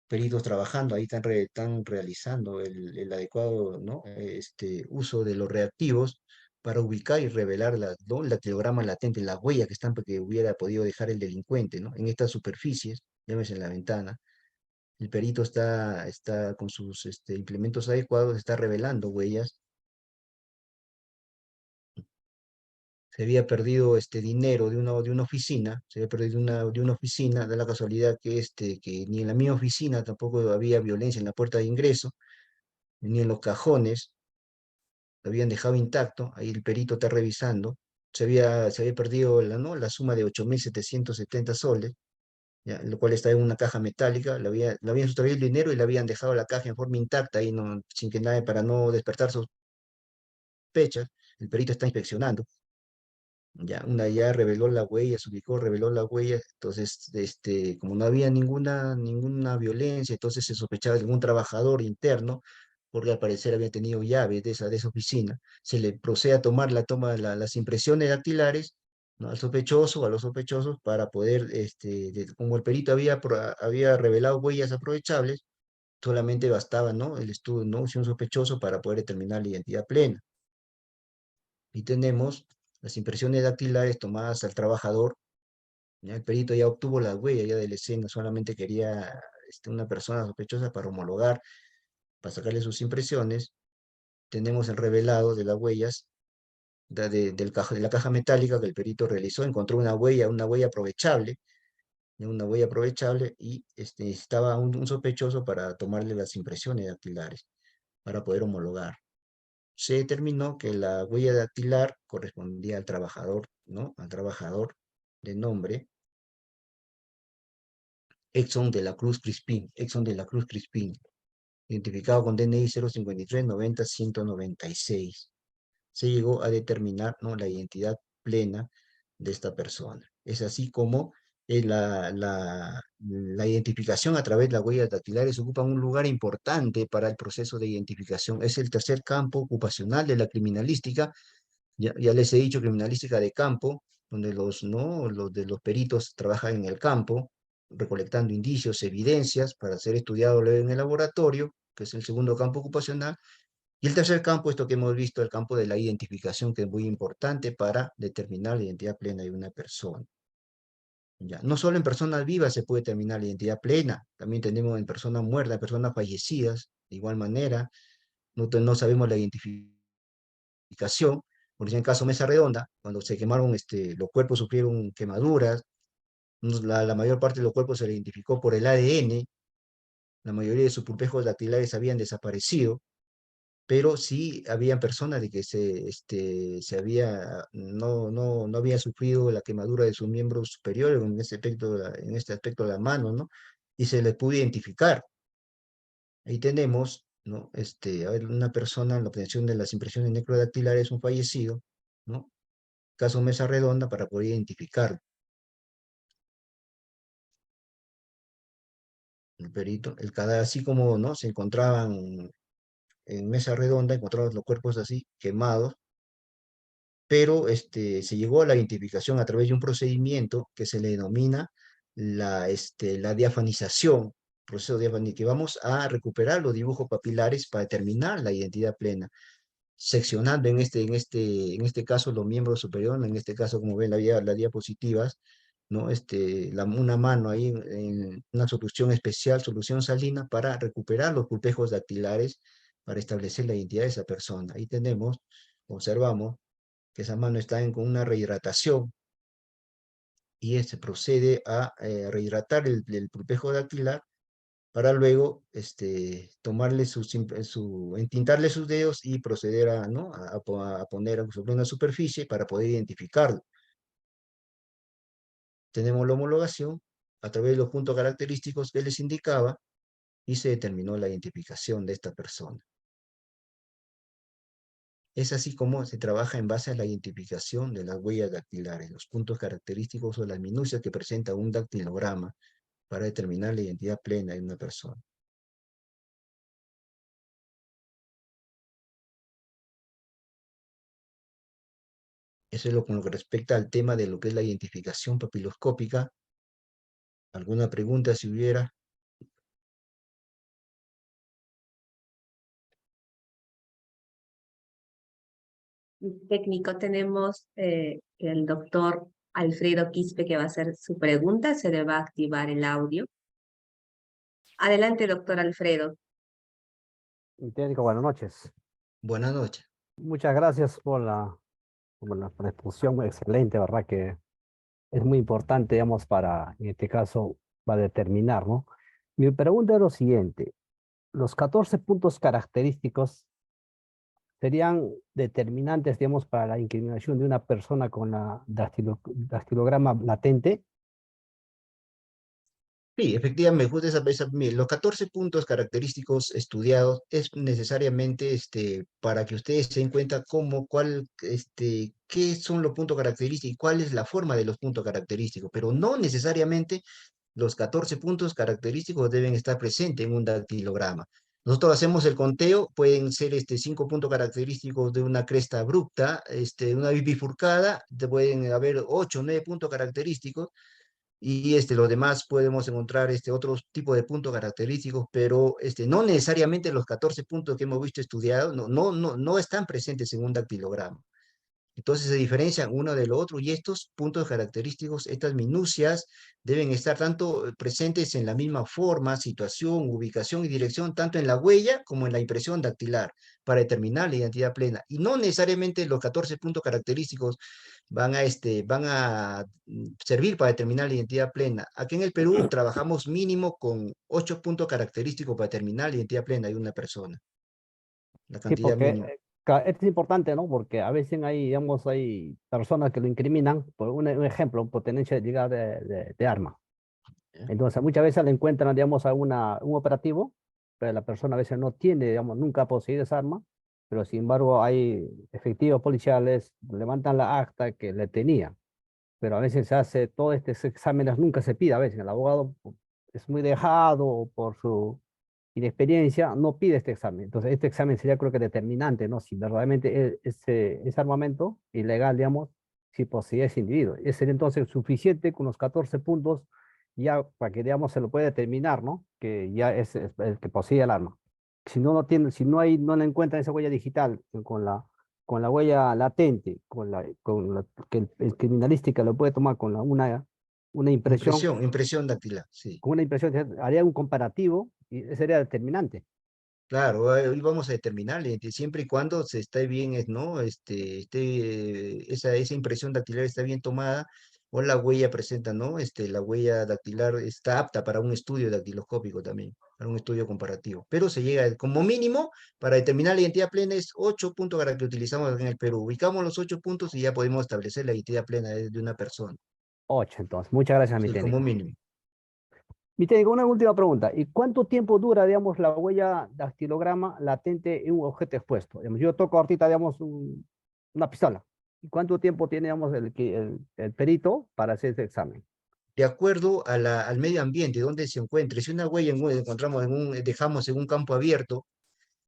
Peritos trabajando, ahí están realizando el adecuado, ¿no? Uso de los reactivos para ubicar y revelar ¿no? El dactilograma latente, la huella que hubiera podido dejar el delincuente, ¿no? En estas superficies, llámese en la ventana. El perito está con sus implementos adecuados, está revelando huellas. Se había perdido dinero de una oficina, se había perdido de una oficina, da la casualidad que ni en la misma oficina tampoco había violencia en la puerta de ingreso, ni en los cajones, lo habían dejado intacto, ahí el perito está revisando, se había perdido la suma de 8.770 soles, ya, lo cual está en una caja metálica, le habían sustraído el dinero y le habían dejado la caja en forma intacta, ahí no, sin que nadie, para no despertar sospechas, el perito está inspeccionando. Ya reveló la huella, se ubicó, reveló la huella, entonces, como no había ninguna violencia, entonces se sospechaba de algún trabajador interno, porque al parecer había tenido llave de esa oficina, se le procede a las impresiones dactilares, ¿no? Al sospechoso o a los sospechosos para poder, como el perito había revelado huellas aprovechables, solamente bastaba, ¿no? El estudio, ¿no? Si un sospechoso para poder determinar la identidad plena. Y tenemos las impresiones dactilares tomadas al trabajador. Ya el perito ya obtuvo la huella ya de la escena, solamente quería una persona sospechosa para homologar, para sacarle sus impresiones. Tenemos el revelado de las huellas de la caja metálica que el perito realizó, encontró una huella aprovechable, ¿ya? Una huella aprovechable y estaba un sospechoso para tomarle las impresiones dactilares, para poder homologar. Se determinó que la huella dactilar correspondía al trabajador, ¿no? Al trabajador de nombre Exxon de la Cruz Crispín, Exxon de la Cruz Crispín, identificado con DNI 053-90-196. Se llegó a determinar, ¿no? La identidad plena de esta persona. Es así como la identificación a través de las huellas dactilares ocupa un lugar importante para el proceso de identificación. Es el tercer campo ocupacional de la criminalística. Ya les he dicho, criminalística de campo, donde los peritos trabajan en el campo, recolectando indicios, evidencias para ser estudiado luego en el laboratorio, que es el segundo campo ocupacional. Y el tercer campo, esto que hemos visto, el campo de la identificación, que es muy importante para determinar la identidad plena de una persona. Ya, no solo en personas vivas se puede determinar la identidad plena, también tenemos en personas muertas, en personas fallecidas, de igual manera, no sabemos la identificación. Por ejemplo, en el caso Mesa Redonda, cuando se quemaron, los cuerpos sufrieron quemaduras, la mayor parte de los cuerpos se le identificó por el ADN, la mayoría de sus pulpejos dactilares habían desaparecido, pero sí habían personas de que no había sufrido la quemadura de sus miembros superiores, en este aspecto de la mano, ¿no? Y se les pudo identificar. Ahí tenemos, ¿no? A ver, una persona, la obtención de las impresiones necrodactilares, un fallecido, ¿no? Caso Mesa Redonda, para poder identificarlo. El perito, el cadáver, así como, ¿no? Se encontraban en Mesa Redonda, encontraban los cuerpos así, quemados, pero se llegó a la identificación a través de un procedimiento que se le denomina la diafanización, proceso que vamos a recuperar los dibujos papilares para determinar la identidad plena, seccionando en este caso los miembros superiores, en este caso, como ven las diapositivas, ¿no? Una mano ahí en una solución especial, solución salina, para recuperar los pulpejos dactilares, para establecer la identidad de esa persona. Ahí observamos que esa mano está con una rehidratación y se procede a rehidratar el pulpejo dactilar para luego tomarle entintarle sus dedos y proceder ¿no? a poner sobre una superficie para poder identificarlo. Tenemos la homologación a través de los puntos característicos que les indicaba y se determinó la identificación de esta persona. Es así como se trabaja en base a la identificación de las huellas dactilares, los puntos característicos o las minucias que presenta un dactilograma para determinar la identidad plena de una persona. Eso es con lo que respecta al tema de lo que es la identificación papiloscópica. ¿Alguna pregunta si hubiera? técnico, tenemos el doctor Alfredo Quispe que va a hacer su pregunta, se le va a activar el audio. Adelante, doctor Alfredo. Mi técnico, buenas noches. Buenas noches. Muchas gracias por la exposición excelente, ¿verdad? Que es muy importante, digamos, para, en este caso, va a determinar, ¿no? Mi pregunta es lo siguiente. Los 14 puntos característicos serían determinantes, digamos, para la incriminación de una persona con la dactilograma latente. Sí, efectivamente, justo los 14 puntos característicos estudiados es necesariamente para que ustedes se den cuenta qué son los puntos característicos y cuál es la forma de los puntos característicos, pero no necesariamente los 14 puntos característicos deben estar presentes en un dactilograma. Nosotros hacemos el conteo, pueden ser 5 puntos característicos de una cresta abrupta, una bifurcada, pueden haber 8 o 9 puntos característicos, y los demás podemos encontrar otros tipos de puntos característicos, pero no necesariamente los 14 puntos que hemos visto estudiados no están presentes en un dactilograma. Entonces se diferencian uno de lo otro y estos puntos característicos, estas minucias, deben estar tanto presentes en la misma forma, situación, ubicación y dirección, tanto en la huella como en la impresión dactilar, para determinar la identidad plena. Y no necesariamente los 14 puntos característicos van a servir para determinar la identidad plena. Aquí en el Perú trabajamos mínimo con 8 puntos característicos para determinar la identidad plena de una persona, la Sí, cantidad porque mínima. esto es importante, ¿no? Porque a veces hay, digamos, hay personas que lo incriminan por un ejemplo, por tenencia de llegar de arma. Entonces, muchas veces le encuentran, digamos, un operativo, pero la persona a veces no tiene, digamos, nunca ha poseído esa arma, pero sin embargo hay efectivos policiales, levantan la acta que le tenía, pero a veces se hace todos estos exámenes, nunca se pide, a veces el abogado es muy dejado o por su inexperiencia no pide este examen. Entonces, este examen sería creo que determinante, ¿no? Si verdaderamente ese armamento ilegal, digamos, si poseía ese individuo. Ese sería entonces suficiente con los 14 puntos ya para que, digamos, se lo puede determinar, ¿no? Que ya es el que posee el arma. Si no, no tiene, si no hay, no le encuentran esa huella digital con la huella latente, que el criminalística lo puede tomar con una impresión, Impresión dactilar, sí. con una impresión, haría un comparativo y ese sería determinante. Claro, hoy vamos a determinar siempre y cuando se esté bien, ¿no? Esa impresión dactilar está bien tomada o la huella presenta, ¿no? La huella dactilar está apta para un estudio dactiloscópico también, para un estudio comparativo. Pero se llega, como mínimo, para determinar la identidad plena es 8 puntos para que utilizamos aquí en el Perú. Ubicamos los 8 puntos y ya podemos establecer la identidad plena de una persona. 8, entonces. Muchas gracias, mi Sí, como técnico. mínimo. Mi técnico, una última pregunta. ¿Y cuánto tiempo dura, digamos, la huella dactilograma latente en un objeto expuesto? Digamos, yo toco ahorita, digamos, una pistola. ¿Y cuánto tiempo tiene, digamos, el perito para hacer ese examen? De acuerdo al medio ambiente donde se encuentre. Si una huella encontramos dejamos en un campo abierto,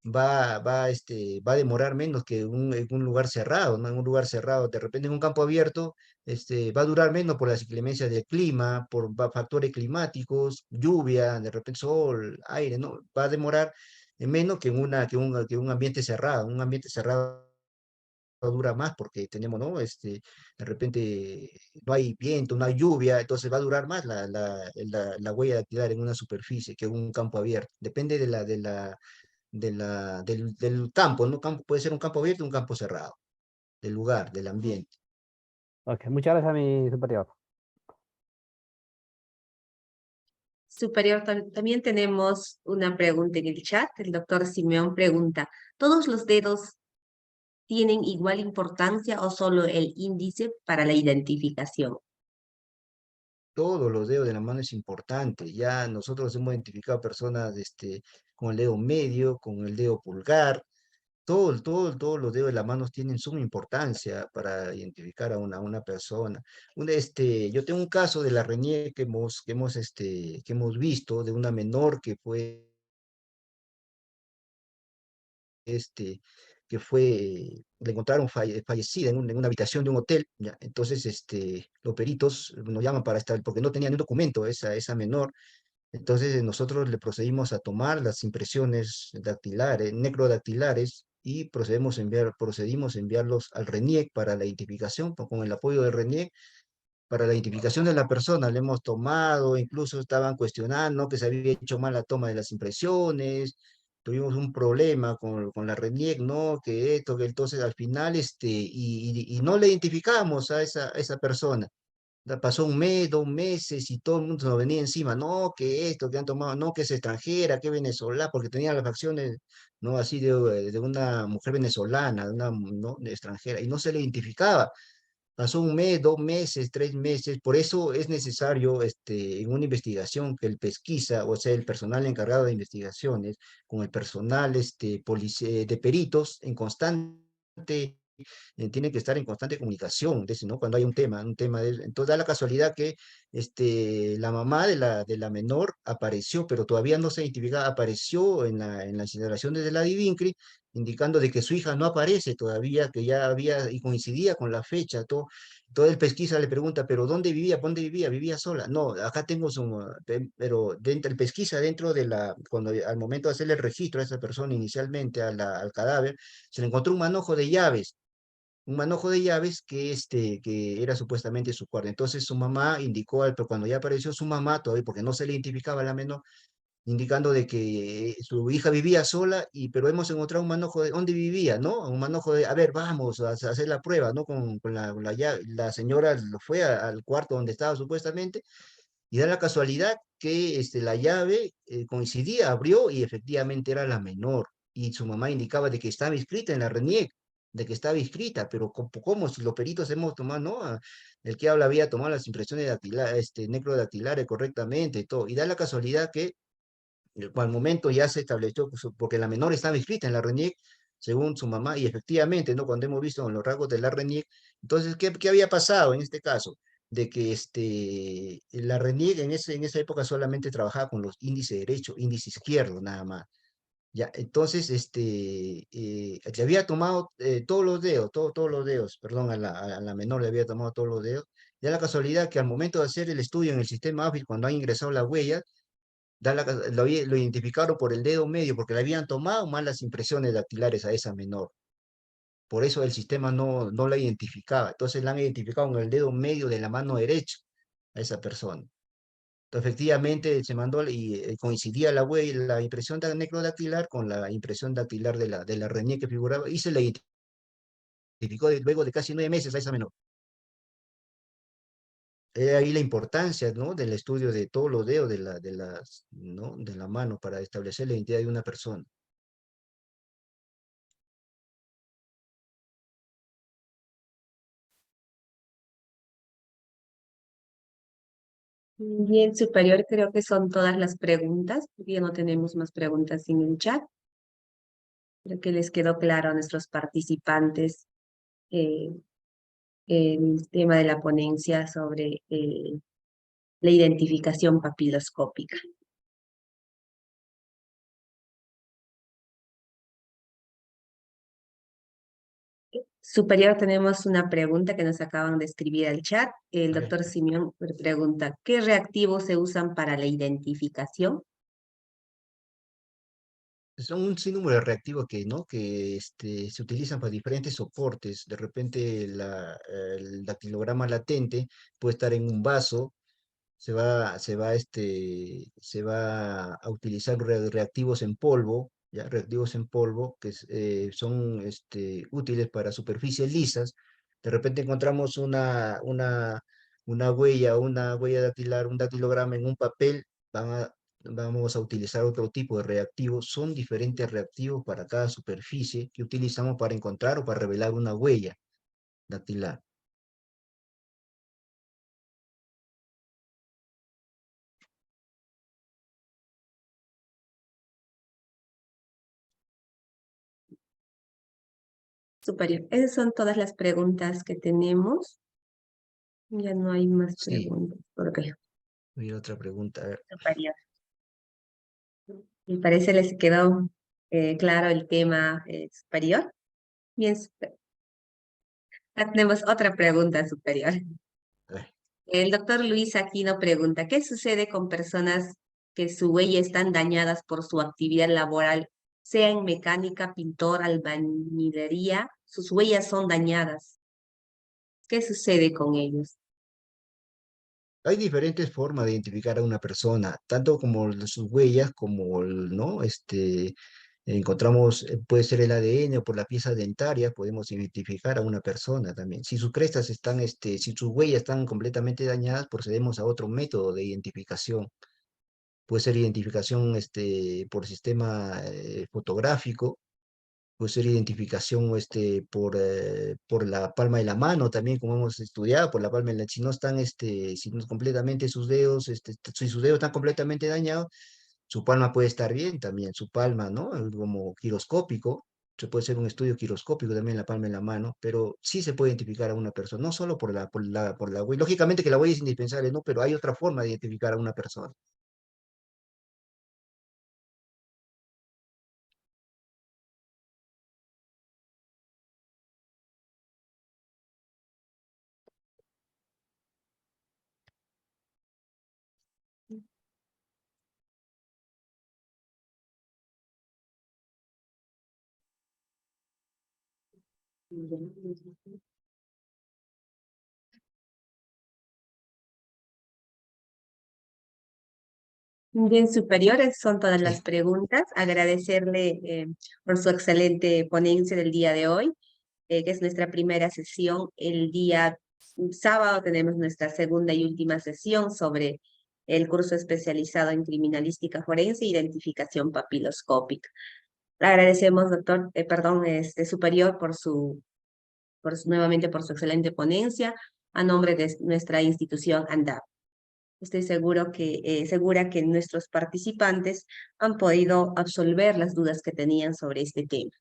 va a demorar menos que en un lugar cerrado, ¿no? En un lugar cerrado, de repente en un campo abierto, va a durar menos por las inclemencias del clima, por factores climáticos, lluvia, de repente sol, aire, ¿no? Va a demorar menos que un ambiente cerrado. Un ambiente cerrado dura más porque tenemos, ¿no? De repente no hay viento, no hay lluvia, entonces va a durar más la huella dactilar en una superficie que en un campo abierto. Depende del campo, ¿no? Puede ser un campo abierto o un campo cerrado, del lugar, del ambiente. Ok, muchas gracias, mi superior. Superior, también tenemos una pregunta en el chat. El doctor Simeón pregunta, ¿todos los dedos tienen igual importancia o solo el índice para la identificación? Todos los dedos de la mano es importante. Ya nosotros hemos identificado personas con el dedo medio, con el dedo pulgar. Todos los dedos de las manos tienen suma importancia para identificar a una persona. Yo tengo un caso de la RENIE que hemos visto de una menor este, le encontraron fallecida en una habitación de un hotel, ¿ya? Entonces, los peritos nos llaman para estar, porque no tenía ni un documento esa menor. Entonces, nosotros le procedimos a tomar las impresiones dactilares, necrodactilares, y procedimos a enviarlos al RENIEC para la identificación, con el apoyo del RENIEC, para la identificación de la persona. Le hemos tomado, incluso estaban cuestionando que se había hecho mal la toma de las impresiones, tuvimos un problema con la RENIEC, ¿no? Que esto, que entonces al final, y no le identificamos a esa persona. Pasó un mes, 2 meses y todo el mundo nos venía encima, no, que esto, que han tomado, no, que es extranjera, que es venezolana, porque tenía las facciones, no, así de una mujer venezolana, de una, ¿no? De extranjera, y no se le identificaba. Pasó un mes, 2 meses, 3 meses, por eso es necesario en una investigación que el pesquisa, o sea, el personal encargado de investigaciones, con el personal de peritos en constante tiene que estar en constante comunicación, ¿no? Cuando hay un tema entonces da la casualidad que la mamá de la menor apareció, pero todavía no se identificaba, apareció en la incineración de la Divincri, indicando de que su hija no aparece todavía, que ya había, y coincidía con la fecha, todo el pesquisa le pregunta, pero ¿dónde vivía? ¿Dónde vivía? ¿Vivía sola? No, acá tengo pero dentro el pesquisa, dentro de cuando al momento de hacerle el registro a esa persona inicialmente, al cadáver, se le encontró un manojo de llaves que era supuestamente su cuarto. Entonces su mamá indicó, pero cuando ya apareció su mamá, todavía porque no se le identificaba a la menor, indicando de que su hija vivía sola, pero hemos encontrado un manojo de dónde vivía, ¿no? Un manojo de, a ver, vamos a hacer la prueba, ¿no? Con la llave. La señora lo fue al cuarto donde estaba supuestamente, y da la casualidad que la llave coincidía, abrió y efectivamente era la menor. Y su mamá indicaba de que estaba inscrita en la RENIEC, de que estaba inscrita, pero ¿cómo si los peritos hemos tomado, no? El que habla había tomado las impresiones necrodactilares correctamente y todo. Y da la casualidad que al momento ya se estableció, pues, porque la menor estaba inscrita en la RENIEC, según su mamá, y efectivamente, ¿no? Cuando hemos visto en los rasgos de la RENIEC, entonces, ¿qué había pasado en este caso? De que la RENIEC en esa época solamente trabajaba con los índices derecho, índice izquierdo, nada más. Ya, entonces, le había tomado todos los dedos, todos los dedos, perdón, a la menor le había tomado todos los dedos. Ya la casualidad que al momento de hacer el estudio en el sistema AFIS, cuando han ingresado las huellas, lo identificaron por el dedo medio, porque le habían tomado mal las impresiones dactilares a esa menor. Por eso el sistema no la identificaba. Entonces la han identificado con el dedo medio de la mano derecha a esa persona. Entonces, efectivamente se mandó y coincidía la huella, la impresión necrodactilar con la impresión dactilar de la RENIEC que figuraba, y se la identificó luego de casi 9 meses a esa menor. Ahí la importancia, ¿no? Del estudio de todos los dedos ¿no? De la mano para establecer la identidad de una persona. Bien, superior, creo que son todas las preguntas, porque ya no tenemos más preguntas en el chat. Creo que les quedó claro a nuestros participantes eh, el tema de la ponencia sobre la identificación papiloscópica. Superior, tenemos una pregunta que nos acaban de escribir al chat. El A ver. doctor Simeón pregunta, ¿qué reactivos se usan para la identificación? Son un sinnúmero de reactivos ¿no? Que se utilizan para diferentes soportes. De repente el dactilograma latente puede estar en un vaso, se va a utilizar reactivos en polvo, ¿ya? Reactivos en polvo que son útiles para superficies lisas. De repente encontramos una huella dactilar, un dactilograma en un papel, vamos a utilizar otro tipo de reactivos. Son diferentes reactivos para cada superficie que utilizamos para encontrar o para revelar una huella dactilar. Superior, esas son todas las preguntas que tenemos. Ya no hay más Sí, preguntas. ¿Por qué? hay otra pregunta. A ver. Superior. Me parece les quedó claro el tema superior. Bien, tenemos otra pregunta superior. A ver. El doctor Luis Aquino pregunta, ¿qué sucede con personas que su huella están dañadas por su actividad laboral sea en mecánica, pintor, albañilería, sus huellas son dañadas. ¿Qué sucede con ellos? Hay diferentes formas de identificar a una persona, tanto como sus huellas, como, ¿no? Encontramos, puede ser el ADN o por la pieza dentaria, podemos identificar a una persona también. Si sus crestas están, si sus huellas están completamente dañadas, procedemos a otro método de identificación. Puede ser identificación, por sistema fotográfico, puede ser identificación, por la palma de la mano también, como hemos estudiado, por la palma de la, si no están, si no completamente sus dedos, si sus dedos están completamente dañados, su palma puede estar bien también, su palma, ¿no? Como giroscópico, se puede hacer un estudio giroscópico también en la palma de la mano, pero sí se puede identificar a una persona, no solo por la huella. Lógicamente que la huella es indispensable, ¿no? Pero hay otra forma de identificar a una persona. Bien, superiores son todas las Sí. preguntas. Agradecerle por su excelente ponencia del día de hoy, que es nuestra primera sesión. El día sábado tenemos nuestra segunda y última sesión sobre el curso especializado en criminalística forense e identificación papiloscópica. Le agradecemos, doctor, perdón, superior, nuevamente por su excelente ponencia a nombre de nuestra institución ANDAP. Estoy segura que nuestros participantes han podido absolver las dudas que tenían sobre este tema.